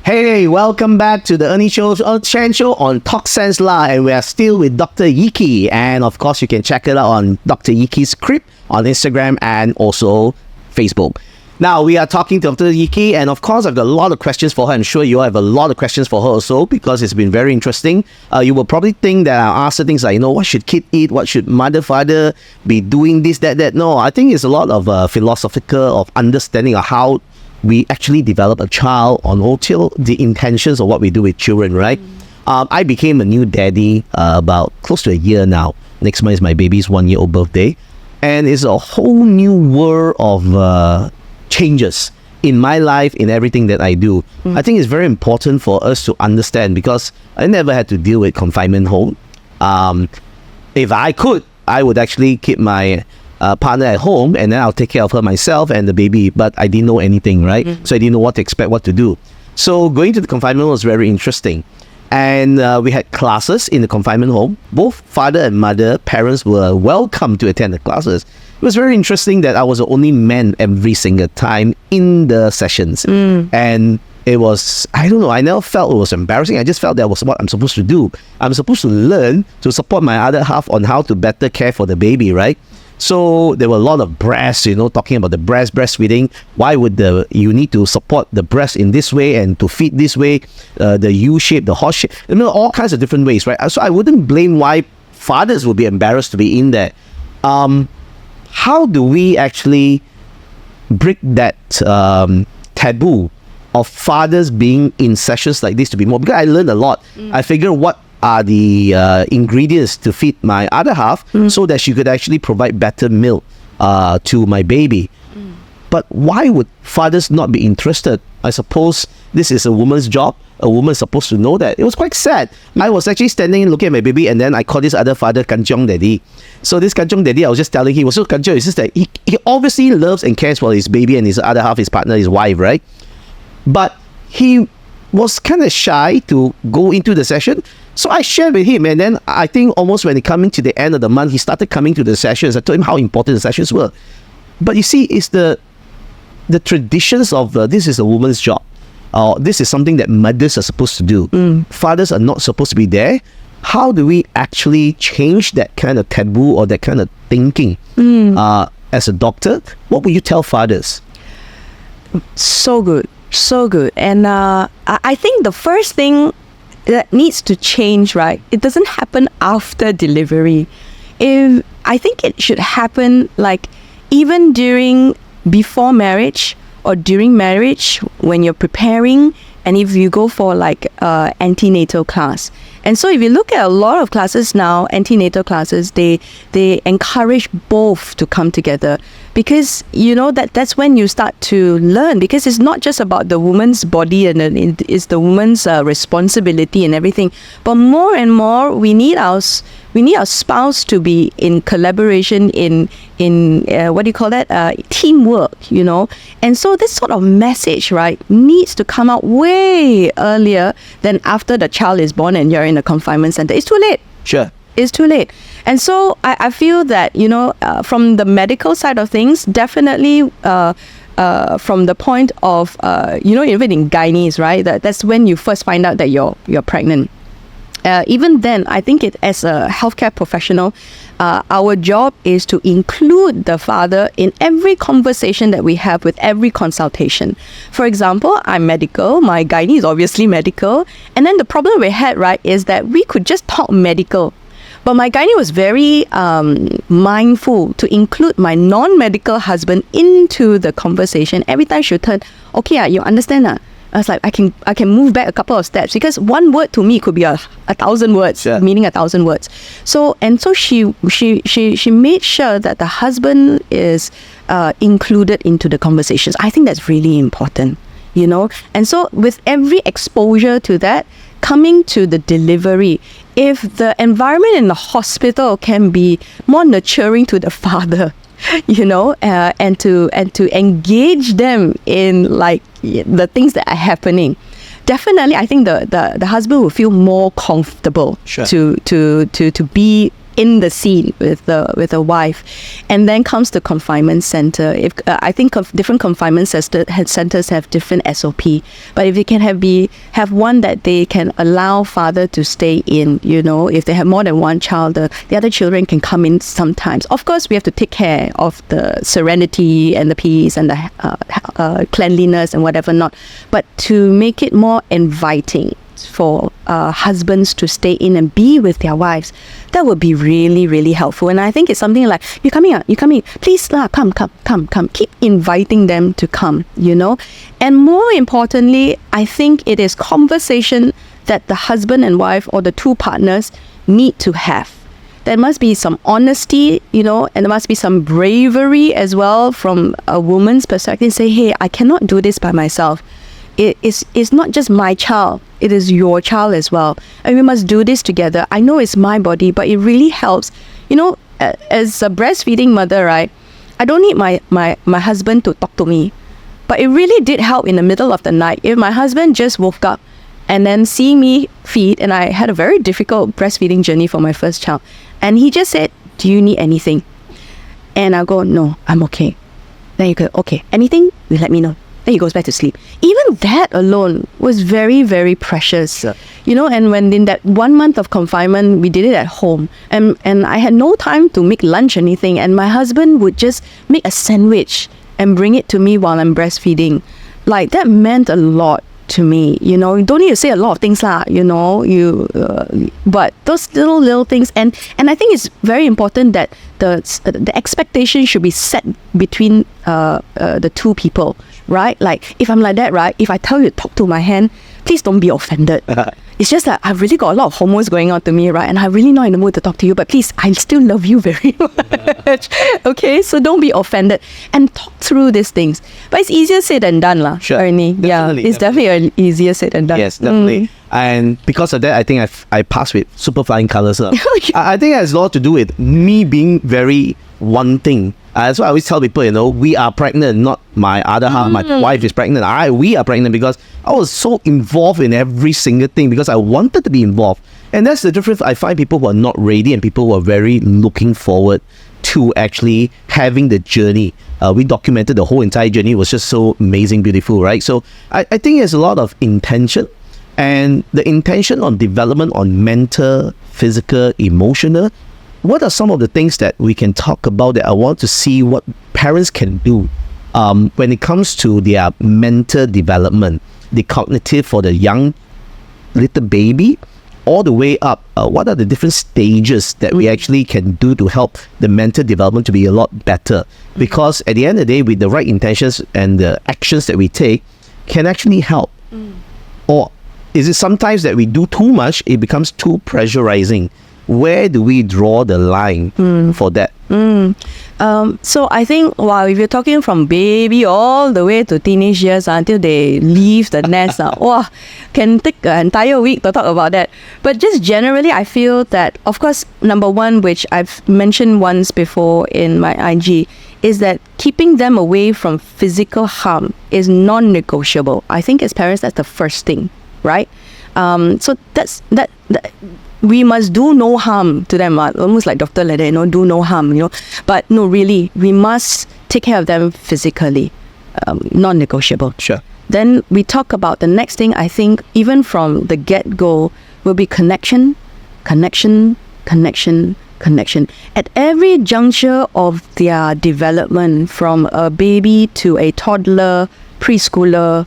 Hey, welcome back to the Ernie Chan Show on Talk Sense La, and we are still with Dr. YiKi, and of course you can check it out on Dr. YiKi's Script on Instagram and also Facebook. Now we are talking to Dr. YiKi, and of course I've got a lot of questions for her. I'm sure you have a lot of questions for her also, because it's been very interesting. You will probably think that I'll ask her things like, what should kid eat? What should mother, father be doing? This, that. No, I think it's a lot of philosophical of understanding of how we actually develop a child on all the intentions of what we do with children, right? I became a new daddy about close to a year now. Next month is my baby's 1-year-old birthday. And it's a whole new world of changes in my life, in everything that I do. I think it's very important for us to understand, because I never had to deal with confinement home. If I could, I would actually keep my partner at home, and then I'll take care of her myself and the baby, but I didn't know anything, right? So I didn't know what to expect, what to do. So going to the confinement was very interesting, and we had classes in the confinement home. Both father and mother, parents were welcome to attend the classes. It was very interesting that I was the only man every single time in the sessions, and it was, I don't know, I never felt it was embarrassing. I just felt that was what I'm supposed to do. I'm supposed to learn to support my other half on how to better care for the baby, right? So there were a lot of breasts, talking about the breastfeeding. Why would you need to support the breast in this way and to feed this way, the U shape, the horse shape, all kinds of different ways, right? So I wouldn't blame why fathers would be embarrassed to be in there. How do we actually break that taboo of fathers being in sessions like this to be more? Because I learned a lot. I figured what are the ingredients to feed my other half so that she could actually provide better milk to my baby. But why would fathers not be interested? I suppose this is a woman's job. A woman is supposed to know that. It was quite sad. I was actually standing looking at my baby, and then I called this other father Kanchong Daddy. So this Kanchong Daddy, I was just telling him, he was so Kanchong. It's just that he obviously loves and cares for his baby and his other half, his partner, his wife, right? But he was kind of shy to go into the session. So I shared with him, and then I think almost when it coming to the end of the month, he started coming to the sessions. I told him how important the sessions were. But you see, it's the traditions of this is a woman's job. This is something that mothers are supposed to do. Fathers are not supposed to be there. How do we actually change that kind of taboo or that kind of thinking? As a doctor, what would you tell fathers? So good. And I think the first thing that needs to change, right? It doesn't happen after delivery. I think it should happen like even before marriage or during marriage when you're preparing, and if you go for like antenatal class. And so if you look at a lot of classes now, antenatal classes, they encourage both to come together, because that's when you start to learn, because it's not just about the woman's body and it's the woman's responsibility and everything, but more and more we need our spouse to be in collaboration, in what do you call that, teamwork, and so this sort of message, right, needs to come out way earlier than after the child is born and you're in a confinement center. It's too late. Sure. It's too late. And so I feel that, from the medical side of things, definitely from the point of, even in gynaes, right, that's when you first find out that you're pregnant. Even then, I think as a healthcare professional, our job is to include the father in every conversation that we have with every consultation. For example, I'm medical, my gynae is obviously medical, and then the problem we had, right, is that we could just talk medical. But my gynae was very mindful to include my non-medical husband into the conversation. Every time she would turn, okay, you understand? I was like, I can move back a couple of steps, because one word to me could be a 1,000 words, sure, meaning 1,000 words. So she made sure that the husband is included into the conversations. I think that's really important, And so with every exposure to that, coming to the delivery, if the environment in the hospital can be more nurturing to the father, and to engage them in like the things that are happening, definitely I think the husband will feel more comfortable, sure, to be in the scene with the wife. And then comes the confinement center. If I think of different confinement centers have different SOP, but if they can have one that they can allow father to stay in, if they have more than one child, the other children can come in sometimes. Of course, we have to take care of the serenity and the peace and the cleanliness and whatever not, but to make it more inviting for husbands to stay in and be with their wives, that would be really, really helpful. And I think it's something like, you coming, please come, keep inviting them to come, And more importantly, I think it is conversation that the husband and wife or the two partners need to have. There must be some honesty, and there must be some bravery as well from a woman's perspective. Say, hey, I cannot do this by myself. It's not just my child, it is your child as well. And we must do this together. I know it's my body, but it really helps. As a breastfeeding mother, right, I don't need my husband to talk to me. But it really did help in the middle of the night. If my husband just woke up and then seeing me feed, and I had a very difficult breastfeeding journey for my first child, and he just said, do you need anything? And I'll go, no, I'm okay. Then you go, okay, anything? You let me know. then he goes back to sleep. Even that alone was very, very precious. Yeah. You know, and when in that 1 month of confinement, we did it at home. And I had no time to make lunch or anything. And my husband would just make a sandwich and bring it to me while I'm breastfeeding. Like, that meant a lot to me. You know, you don't need to say a lot of things lah, you know, but those little things, and I think it's very important that the expectation should be set between the two people, right? Like, if I'm like that, right, if I tell you to talk to my hand, please don't be offended. It's just that I've really got a lot of hormones going on to me, right? And I'm really not in the mood to talk to you, but please, I still love you very much. Okay, so don't be offended and talk through these things. But it's easier said than done, lah, Sure. Ernie. It's definitely easier said than done. Yes, definitely. And because of that, I think I passed with super flying colours. I think it has a lot to do with me being very wanting. That's why I always tell people, you know, we are pregnant, not my other half. My wife is pregnant. We are pregnant because I was so involved in every single thing because I wanted to be involved. And that's the difference. I find people who are not ready and people who are very looking forward to actually having the journey. We documented the whole entire journey. It was just so amazing, beautiful, right? So I think there's a lot of intention, and the intention on development on mental, physical, emotional. What are some of the things that we can talk about that I want to see what parents can do when it comes to their mental development, the cognitive for the young little baby, all the way up? What are the different stages that we actually can do to help the mental development to be a lot better? Because at the end of the day, with the right intentions and the actions that we take can actually help. Or is it sometimes that we do too much, it becomes too pressurizing? Where do we draw the line for that? So I think, wow, if you're talking from baby all the way to teenage years until they leave the nest, can take an entire week to talk about that. But just generally, I feel that, of course, number one, which I've mentioned once before in my IG, is that keeping them away from physical harm is non-negotiable. I think as parents, that's the first thing, right? So that's that. We must do no harm to them, almost like doctor like that, you know, do no harm, you know. But no, really, we must take care of them physically, non-negotiable. Sure. Then we talk about the next thing, I think, even from the get-go, will be connection. At every juncture of their development, from a baby to a toddler, preschooler,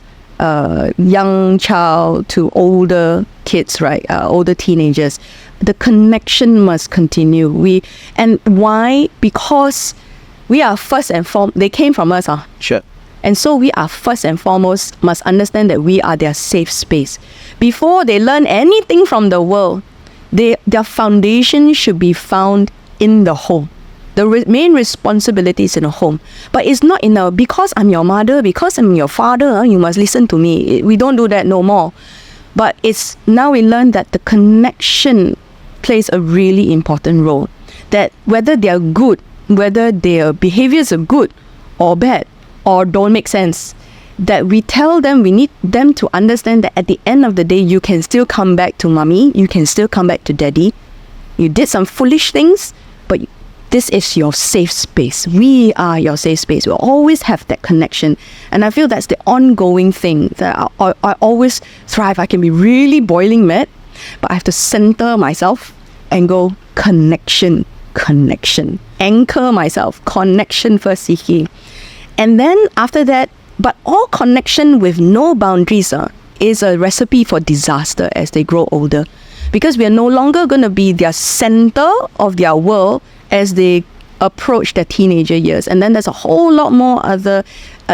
young child to older kids, right? Older teenagers, the connection must continue. And why? Because we are first and foremost, they came from us. Sure. And so we are first and foremost must understand that we are their safe space. Before they learn anything from the world, their foundation should be found in the home. The main responsibility is in a home. But it's not because I'm your mother, because I'm your father, you must listen to me. We don't do that no more. But it's now we learn that the connection plays a really important role. That whether they are good, whether their behaviors are good or bad or don't make sense, that we tell them, we need them to understand that at the end of the day, you can still come back to mommy, you can still come back to daddy. You did some foolish things, but this is your safe space. We are your safe space. We'll always have that connection. And I feel that's the ongoing thing that I always thrive. I can be really boiling mad, but I have to center myself and go connection. Anchor myself. Connection first, YiKi. And then after that, but all connection with no boundaries is a recipe for disaster as they grow older. Because we are no longer going to be their center of their world as they approach their teenager years. And then there's a whole lot more other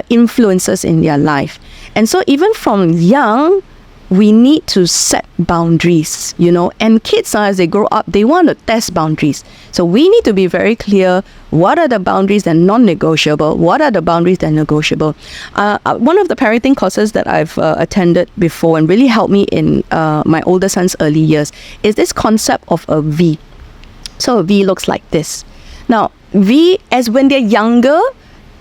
influences in their life. And so even from young, we need to set boundaries, you know. And kids, as they grow up, they want to test boundaries. So we need to be very clear, what are the boundaries that are non-negotiable? What are the boundaries that are negotiable? One of the parenting courses that I've attended before and really helped me in my older son's early years is this concept of a V. So a V looks like this. Now, V, as when they're younger,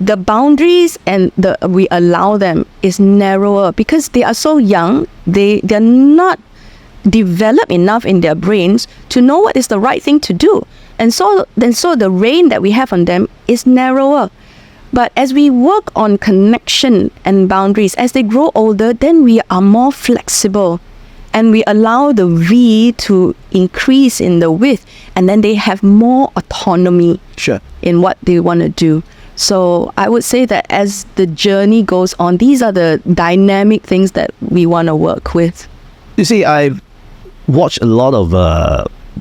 the boundaries and we allow them is narrower because they are so young. They're not developed enough in their brains to know what is the right thing to do. And so the reign that we have on them is narrower. But as we work on connection and boundaries, as they grow older, then we are more flexible and we allow the V to increase in the width, and then they have more autonomy Sure. in what they want to do. So I would say that as the journey goes on, these are the dynamic things that we want to work with. You see, I've watched a lot of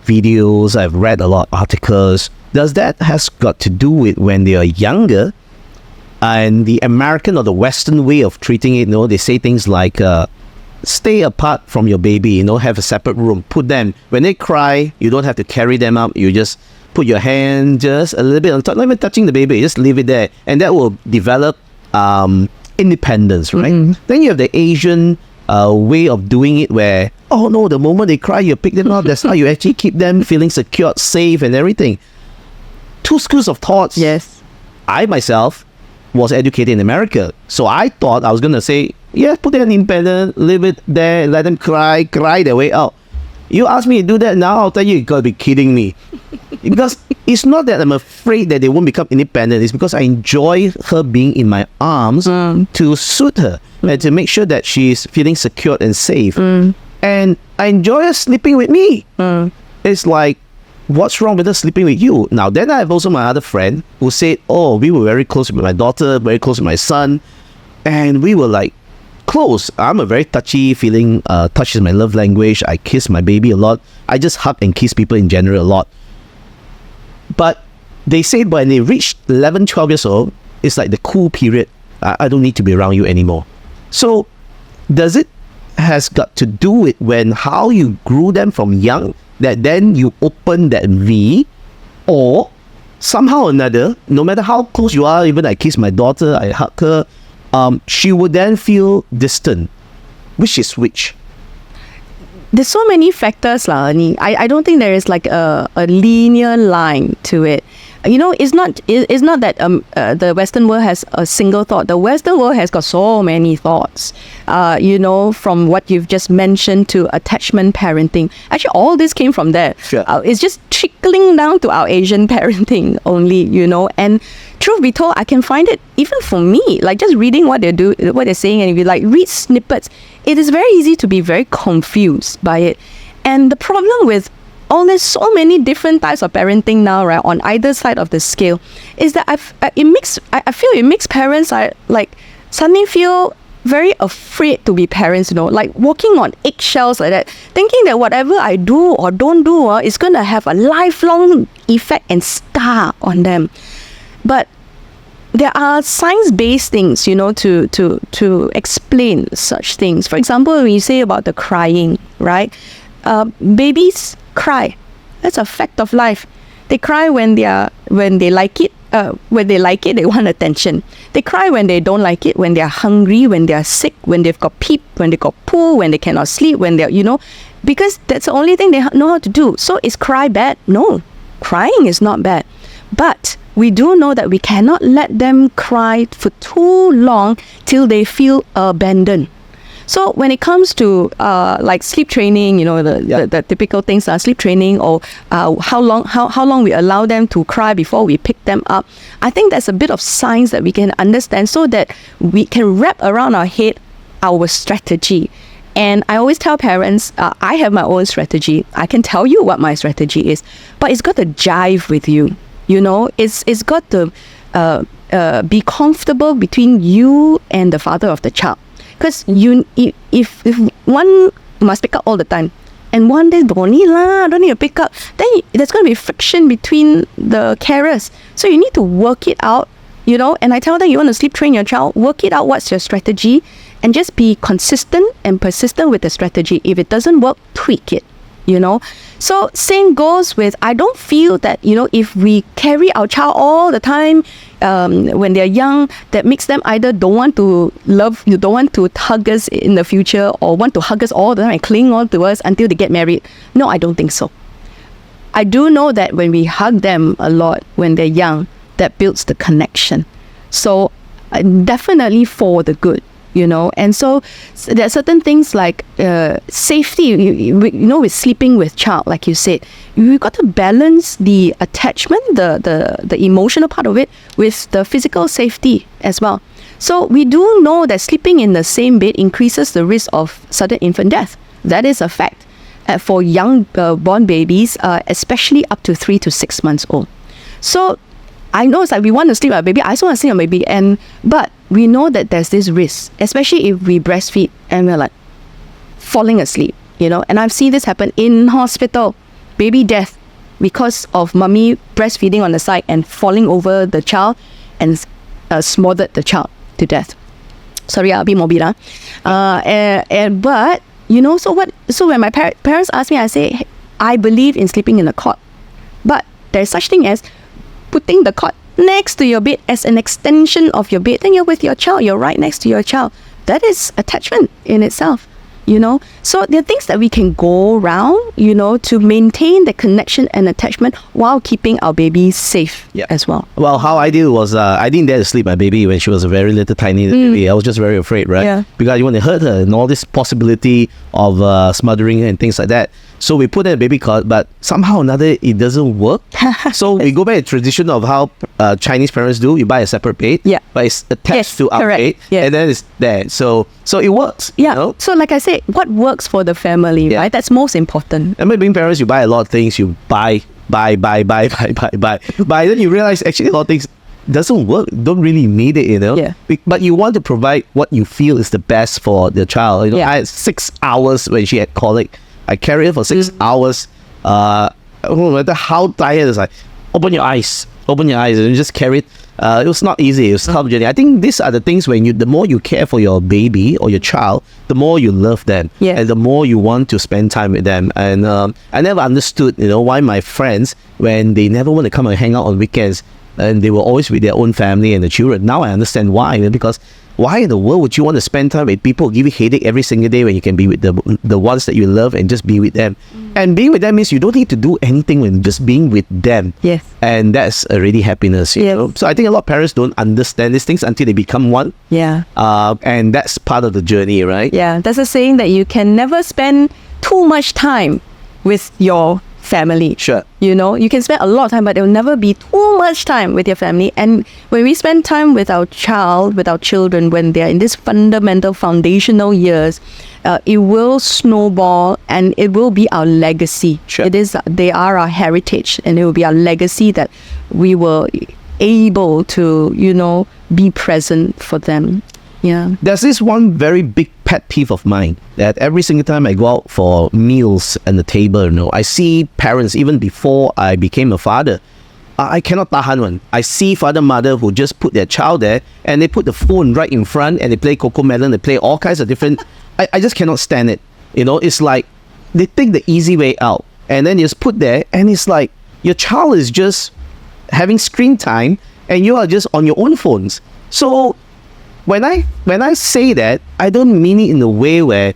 videos, I've read a lot of articles. Does that has got to do with when they are younger and the American or the Western way of treating it? They say things like, stay apart from your baby, have a separate room. Put them, when they cry, you don't have to carry them up. You just put your hand just a little bit on top, not even touching the baby, just leave it there. And that will develop independence, right? Then you have the Asian way of doing it where, oh no, the moment they cry, you pick them up. That's how you actually keep them feeling secure, safe and everything. Two schools of thoughts. Yes. I myself was educated in America. So I thought I was going to say, yeah, put them independent, leave it there, let them cry their way out. You ask me to do that now, I'll tell you got to be kidding me. Because it's not that I'm afraid that they won't become independent. It's because I enjoy her being in my arms to suit her and to make sure that she's feeling secure and safe. And I enjoy her sleeping with me. It's like, what's wrong with her sleeping with you? Now, then I have also my other friend who said, oh, we were very close with my daughter, very close with my son. And we were like, close. I'm a very touchy feeling. Touch is my love language. I kiss my baby a lot. I just hug and kiss people in general a lot. But they say when they reach 11, 12 years old, it's like the cool period. I don't need to be around you anymore. So does it has got to do with when how you grew them from young, that then you open that V, or somehow or another, no matter how close you are, even I kiss my daughter, I hug her, she would then feel distant. Which is which? There's so many factors, Ernie. I don't think there is like a linear line to it. It's not that the Western world has a single thought. The Western world has got so many thoughts. From what you've just mentioned to attachment parenting. Actually, all this came from there. Sure. It's just trickling down to our Asian parenting only. And truth be told, I can find it even for me. Like just reading what they're saying, and if you like read snippets, it is very easy to be very confused by it. And the problem with there's so many different types of parenting now, right, on either side of the scale, is that I feel it makes parents like suddenly feel very afraid to be parents, like walking on eggshells like that, thinking that whatever I do or don't do is going to have a lifelong effect and scar on them. But there are science-based things, to explain such things. For example, when you say about the crying, right? Babies cry. That's a fact of life. They cry when they like it. When they like it, they want attention. They cry when they don't like it, when they're hungry, when they're sick, when they've got peep, when they got poo, when they cannot sleep, when they're, because that's the only thing they know how to do. So is cry bad? No, crying is not bad. But we do know that we cannot let them cry for too long till they feel abandoned. So when it comes to like sleep training, the typical things are sleep training, or how long we allow them to cry before we pick them up. I think that's a bit of science that we can understand so that we can wrap around our head our strategy. And I always tell parents, I have my own strategy. I can tell you what my strategy is, but it's got to jive with you. It's got to be comfortable between you and the father of the child. Because if one must pick up all the time, and one day don't need to pick up, then there's going to be friction between the carers. So you need to work it out, and I tell them, you want to sleep train your child, work it out, what's your strategy, and just be consistent and persistent with the strategy. If it doesn't work, tweak it. So same goes with, I don't feel that, if we carry our child all the time when they're young, that makes them either don't want to hug us in the future, or want to hug us all the time and cling on to us until they get married. No, I don't think so. I do know that when we hug them a lot when they're young, that builds the connection. So definitely for the good. And so there are certain things like safety, with sleeping with child, like you said, you've got to balance the attachment, the emotional part of it with the physical safety as well. So we do know that sleeping in the same bed increases the risk of sudden infant death. That is a fact for young born babies, especially up to 3 to 6 months old. So I know it's like we want to sleep our baby. I also want to sleep our baby, but we know that there's this risk, especially if we breastfeed and we're like falling asleep, And I've seen this happen in hospital, baby death because of mommy breastfeeding on the side and falling over the child and smothered the child to death. Sorry, a bit morbid, but so when my parents ask me, I say, hey, I believe in sleeping in a cot, but there's such thing as putting the cot next to your bed as an extension of your bed. Then you're with your child, you're right next to your child. That is attachment in itself, So there are things that we can go around, to maintain the connection and attachment while keeping our baby safe as well. Well, how I did was I didn't dare to sleep my baby when she was a very little tiny baby. I was just very afraid, right? Yeah. Because you want to hurt her and all this possibility of smothering and things like that. So we put her in a baby cot, but somehow or another it doesn't work. So we go back to the tradition of how Chinese parents do. You buy a separate bed, but it's attached to our bed, and then it's there. So it works. Yeah. So like I said, what works for the family, right? That's most important. And by being parents, you buy a lot of things. You buy. Then you realize actually a lot of things doesn't work. Don't really need it, Yeah. But you want to provide what you feel is the best for the child. I had 6 hours when she had colic. I carried her for 6 hours. No matter how tired, it's like, open your eyes, and you just carry it. It was not easy. It was a tough journey. I think these are the things when the more you care for your baby or your child, the more you love them, and the more you want to spend time with them. And I never understood, why my friends, when they never want to come and hang out on weekends, and they were always with their own family and the children. Now I understand why. Because why in the world would you want to spend time with people who give you headache every single day when you can be with the ones that you love and just be with them? And being with them means you don't need to do anything when just being with them. Yes. And that's already happiness. You know? So I think a lot of parents don't understand these things until they become one. Yeah. And that's part of the journey, right? Yeah. There's a saying that you can never spend too much time with your family. Sure. You can spend a lot of time, but there will never be too much time with your family. And when we spend time with our children, when they're in these fundamental, foundational years, it will snowball and it will be our legacy. Sure. They are our heritage, and it will be our legacy that we were able to, be present for them. Yeah. There's this one very big pet peeve of mine that every single time I go out for meals at the table, I see parents, even before I became a father, I cannot tahan one. I see father, mother who just put their child there and they put the phone right in front and they play Coco Melon, they play all kinds of different... I just cannot stand it. It's like they take the easy way out and then you just put there and it's like your child is just having screen time and you are just on your own phones. So when I say that, I don't mean it in a way where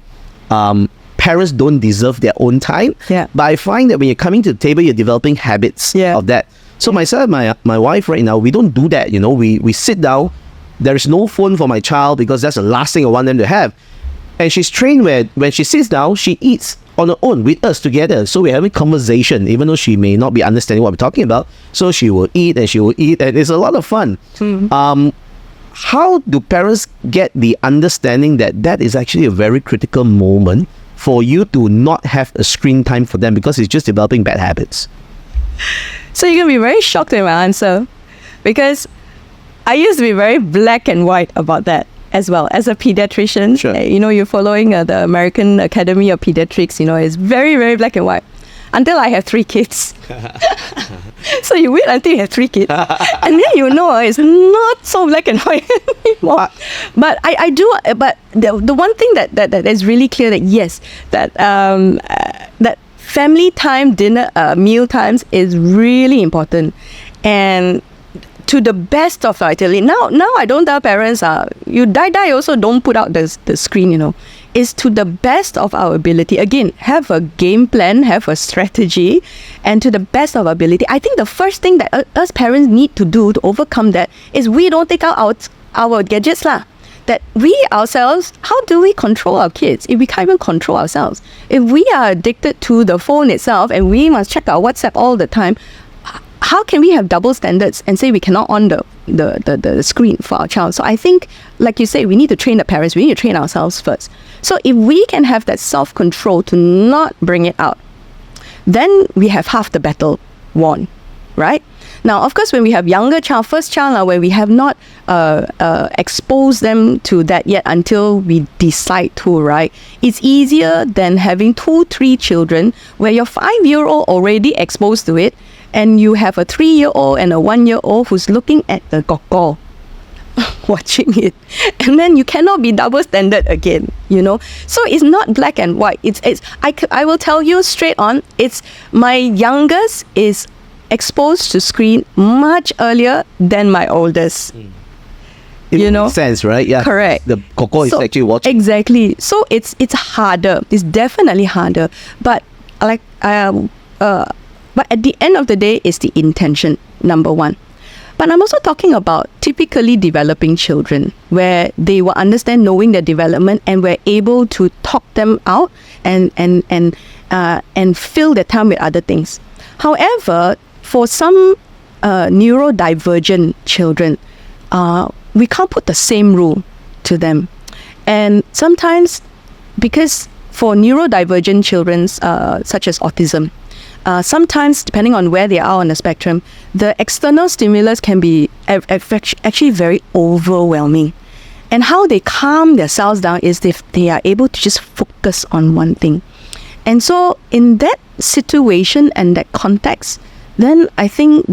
parents don't deserve their own time. Yeah. But I find that when you're coming to the table, you're developing habits of that. So myself and my wife right now, we don't do that. We sit down. There is no phone for my child because that's the last thing I want them to have. And she's trained where when she sits down, she eats on her own with us together. So we're having conversation, even though she may not be understanding what we're talking about. So she will eat and it's a lot of fun. How do parents get the understanding that is actually a very critical moment for you to not have a screen time for them because it's just developing bad habits? So you're going to be very shocked at my answer, because I used to be very black and white about that as well. As a pediatrician, Sure. You're following the American Academy of Pediatrics, it's very, very black and white. Until I have 3 kids. So you wait until you have 3 kids. And then it's not so black and white anymore. But I do, but the one thing that is really clear that yes, that family time, dinner, meal times is really important. And to the best of our ability. Now I don't tell parents, you die also don't put out the screen, Is to the best of our ability. Again, have a game plan, have a strategy, and to the best of our ability. I think the first thing that us parents need to do to overcome that is we don't take out our gadgets lah. that we ourselves, how do we control our kids if we can't even control ourselves? If we are addicted to the phone itself and we must check our WhatsApp all the time, how can we have double standards and say we cannot on the screen for our child? So I think, like you say, we need to train the parents, we need to train ourselves first. So if we can have that self-control to not bring it out, then we have half the battle won, right? Now, of course, when we have younger child, first child, where we have not exposed them to that yet until we decide to, right? It's easier than having 2-3 children where your 5-year-old already exposed to it, and you have a 3-year-old and a 1-year-old who's looking at the gokor, watching it, and then you cannot be double standard again, you know. So it's not black and white. I will tell you straight on. It's my youngest is exposed to screen much earlier than my oldest. It you know, makes sense, right? Yeah, correct. The gokor is actually watching. Exactly. So it's harder. It's definitely harder. But but at the end of the day, it's the intention, number one. But I'm also talking about typically developing children, where they will understand knowing their development and we're able to talk them out and fill their time with other things. However, for some neurodivergent children, we can't put the same rule to them. And sometimes, because for neurodivergent children, such as autism, sometimes, depending on where they are on the spectrum, the external stimulus can be actually very overwhelming. And how they calm themselves down is if they are able to just focus on one thing. And so in that situation and that context, then I think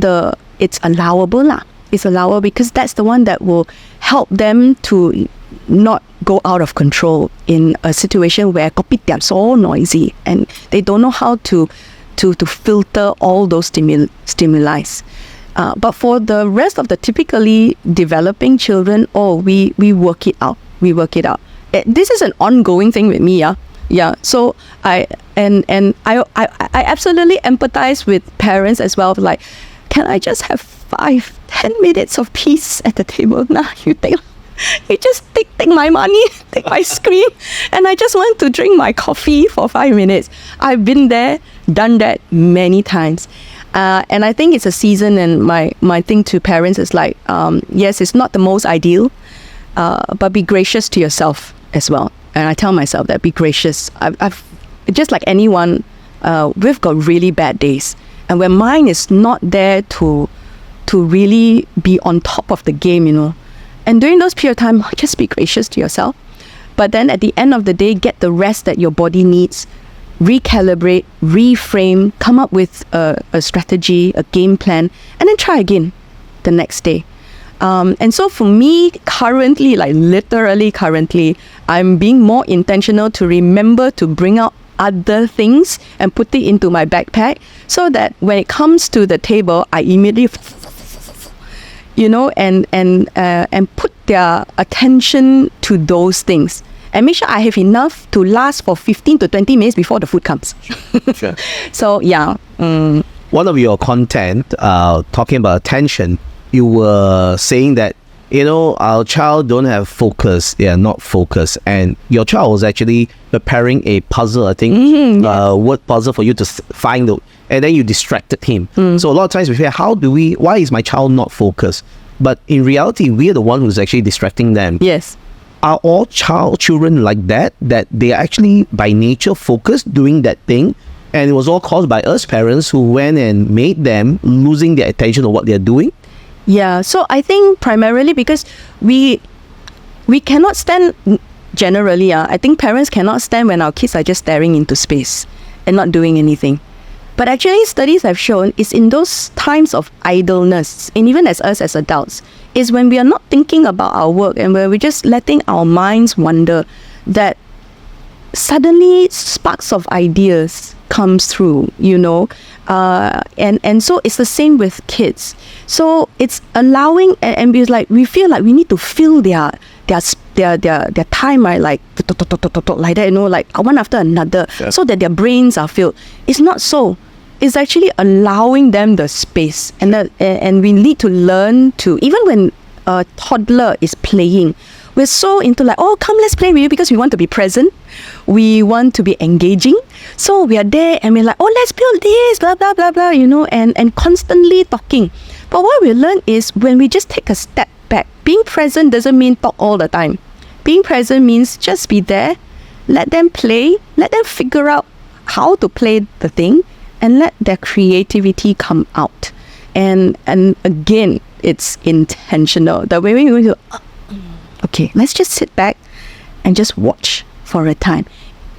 it's allowable lah. It's allowable because that's the one that will help them to not go out of control in a situation where kopitiam so noisy and they don't know how to filter all those stimuli. But for the rest of the typically developing children, we work it out. We work it out. This is an ongoing thing with me, yeah. Yeah. So I absolutely empathize with parents as well. Like, can I just have 5-10 minutes of peace at the table? Nah, you just take my money, take my screen, and I just want to drink my coffee for 5 minutes. I've been there, done that many times. And I think it's a season, and my thing to parents is like, yes, it's not the most ideal, but be gracious to yourself as well. And I tell myself that, be gracious. I've just like anyone, we've got really bad days. And when mine is not there to really be on top of the game, you know. And during those period of time, just be gracious to yourself. But then at the end of the day, get the rest that your body needs. Recalibrate, reframe, come up with a strategy, a game plan, and then try again the next day. And so for me, currently, like literally currently, I'm being more intentional to remember to bring out other things and put it into my backpack so that when it comes to the table, I immediately, you know, and put their attention to those things. And make sure I have enough to last for 15 to 20 minutes before the food comes. Sure. So, yeah. One of your content, talking about attention, you were saying that, you know, our child don't have focus. They are not focused. And your child was actually preparing a puzzle, I think, word puzzle for you to find the, and then you distracted him. So a lot of times we say, why is my child not focused? But in reality, we are the one who's actually distracting them. Yes. Are all children like that they are actually by nature focused doing that thing, and it was all caused by us parents who went and made them losing their attention on what they're doing? Yeah, so I think primarily because we cannot stand, generally, I think parents cannot stand when our kids are just staring into space and not doing anything. But actually, studies have shown it's in those times of idleness, and even as us as adults, is when we are not thinking about our work and where we're just letting our minds wander, that suddenly sparks of ideas comes through, you know. And so it's the same with kids. So it's allowing, and we feel like we need to fill their time, right? Like like that, you know, like one after another, so that their brains are filled. It's not so. It's actually allowing them the space, and we need to learn to, even when a toddler is playing, We're so into like, oh, come, let's play with you, because we want to be present. We want to be engaging. So we are there and we're like, oh, let's build this, blah, blah, blah, blah, and constantly talking. But what we learn is when we just take a step back, being present doesn't mean talk all the time. Being present means just be there, let them play, let them figure out how to play the thing, and let their creativity come out. And again, it's intentional. The way we go, okay, let's just sit back and just watch for a time.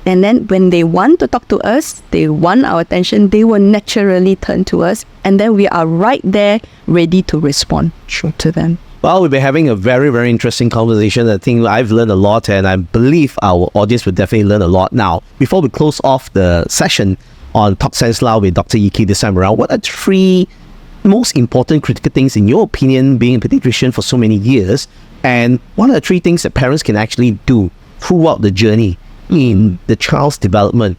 And then when they want to talk to us, they want our attention, they will naturally turn to us. And then we are right there ready to respond to them. Well, we've been having a very, very interesting conversation. I think I've learned a lot, and I believe our audience will definitely learn a lot. Now, before we close off the session on Talk Sense Lao with Dr. YiKi this time around, what are 3 most important critical things, in your opinion, being a pediatrician for so many years? And what are the 3 things that parents can actually do throughout the journey in the child's development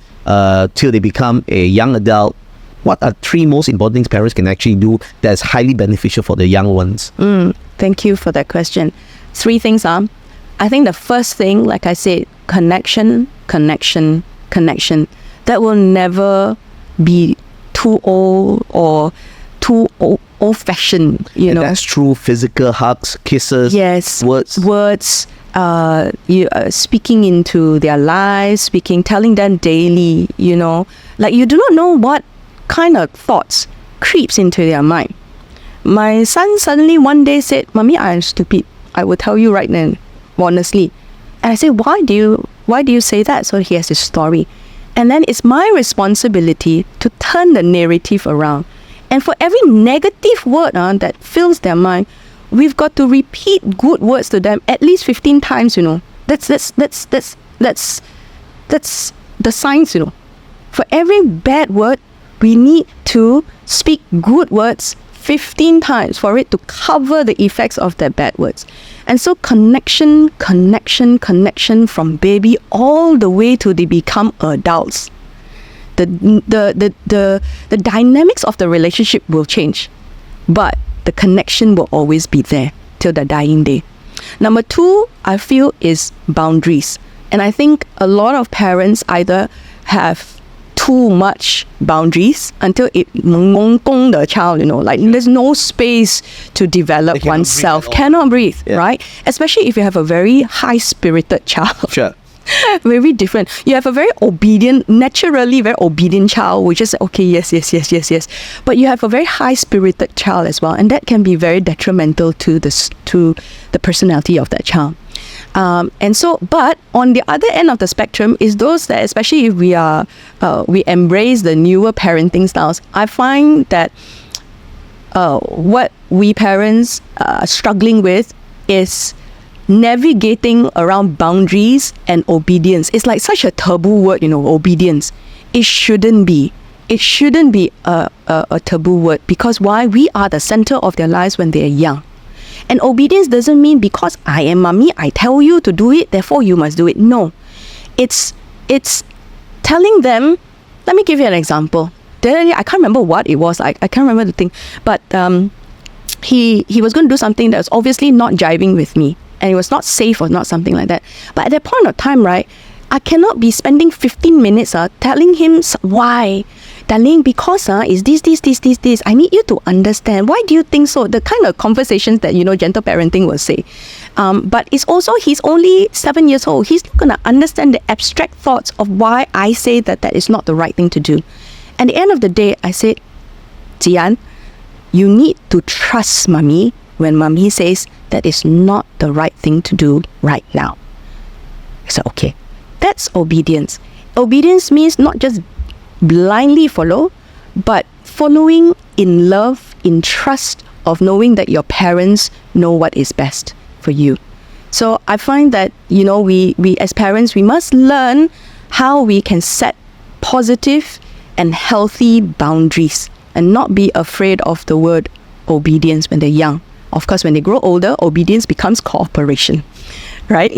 till they become a young adult? What are 3 most important things parents can actually do that's highly beneficial for the young ones? Thank you for that question. 3 things are, I think the first thing, like I said, connection. That will never be too old or too old-fashioned, And that's true. Physical hugs, kisses, yes, words. Speaking into their lives, telling them daily, like you do not know what kind of thoughts creeps into their mind. My son suddenly one day said, "Mommy, I am stupid. I will tell you right now, honestly." And I said, why do you say that? So he has this story. And then it's my responsibility to turn the narrative around. And for every negative word that fills their mind, we've got to repeat good words to them at least 15 times, That's the science, For every bad word, we need to speak good words 15 times for it to cover the effects of their bad words. And so connection from baby all the way to they become adults. The dynamics of the relationship will change, but the connection will always be there till the dying day. Number 2, I feel, is boundaries. And I think a lot of parents either have too much boundaries until it mengongkong the child, like there's no space to develop oneself. Cannot breathe, right? Especially if you have a very high-spirited child. Sure. Very different. You have a very obedient, naturally very obedient child, which is okay, yes. But you have a very high-spirited child as well, and that can be very detrimental to the personality of that child. But on the other end of the spectrum is those that, especially if we embrace the newer parenting styles, I find that what we parents are struggling with is navigating around boundaries and obedience. It's like such a taboo word, obedience. It shouldn't be. It shouldn't be a taboo word, because why? We are the center of their lives when they are young. And obedience doesn't mean because I am mommy, I tell you to do it, therefore you must do it. No. It's telling them, let me give you an example. I can't remember what it was. I can't remember the thing. But he was going to do something that was obviously not jiving with me. And it was not safe or not something like that. But at that point of time, right, I cannot be spending 15 minutes telling him why. Darling, because is this. I need you to understand. Why do you think so? The kind of conversations that, gentle parenting will say. But it's also, he's only 7 years old. He's not going to understand the abstract thoughts of why I say that is not the right thing to do. At the end of the day, I said, Jian, you need to trust mommy when mommy says that is not the right thing to do right now. So, okay. That's obedience. Obedience means not just blindly follow, but following in love, in trust of knowing that your parents know what is best for you. So I find that, we as parents, we must learn how we can set positive and healthy boundaries and not be afraid of the word obedience when they're young. Of course, when they grow older, obedience becomes cooperation. Right?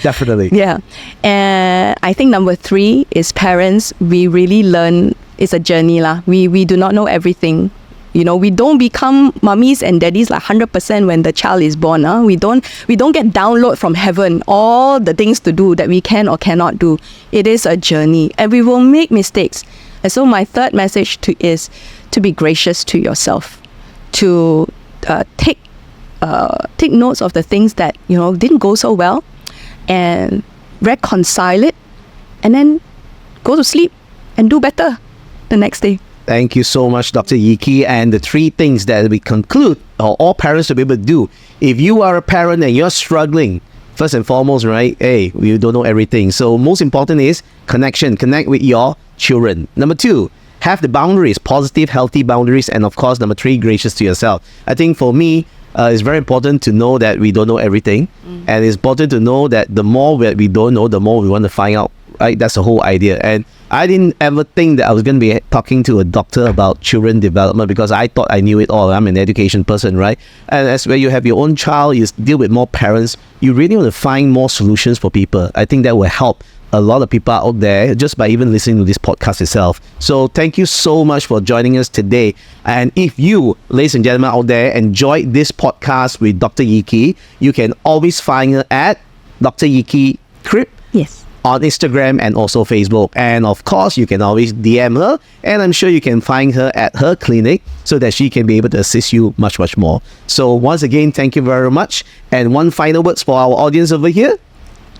Definitely. Yeah. And I think number 3 is parents, we really learn, it's a journey. We do not know everything. We don't become mummies and daddies like 100% when the child is born. We don't get download from heaven all the things to do that we can or cannot do. It is a journey, and we will make mistakes. And so my third message is to be gracious to yourself, to take notes of the things that didn't go so well, and reconcile it, and then go to sleep and do better the next day. Thank you so much, Dr. YiKi. And the 3 things that we conclude, or all parents should be able to do. If you are a parent and you're struggling, first and foremost, right? Hey, we don't know everything. So most important is connection. Connect with your children. Number 2, have the boundaries, positive, healthy boundaries. And of course, number 3, gracious to yourself. I think for me, it's very important to know that we don't know everything. And it's important to know that the more that we don't know, the more we want to find out. Right? That's the whole idea. And I didn't ever think that I was going to be talking to a doctor about children development, because I thought I knew it all. I'm an education person, right? And as where you have your own child, you deal with more parents, you really want to find more solutions for people. I think that will help a lot of people out there just by even listening to this podcast itself. So thank you so much for joining us today. And if you, ladies and gentlemen out there, enjoyed this podcast with Dr. YiKi, you can always find her at Dr. YiKi Crib. Yes. On Instagram and also Facebook. And of course, you can always DM her, and I'm sure you can find her at her clinic so that she can be able to assist you much, much more. So once again, thank you very much. And one final words for our audience over here.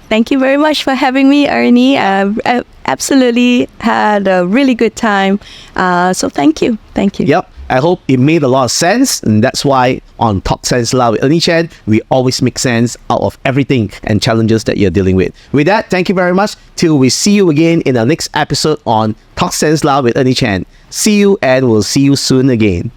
Thank you very much for having me, Ernie. I absolutely had a really good time. So thank you. Thank you. Yep. I hope it made a lot of sense, and that's why on Talk Sense Loud with Ernie Chan, we always make sense out of everything and challenges that you're dealing with. With that, thank you very much. Till we see you again in our next episode on Talk Sense Loud with Ernie Chan. See you, and we'll see you soon again.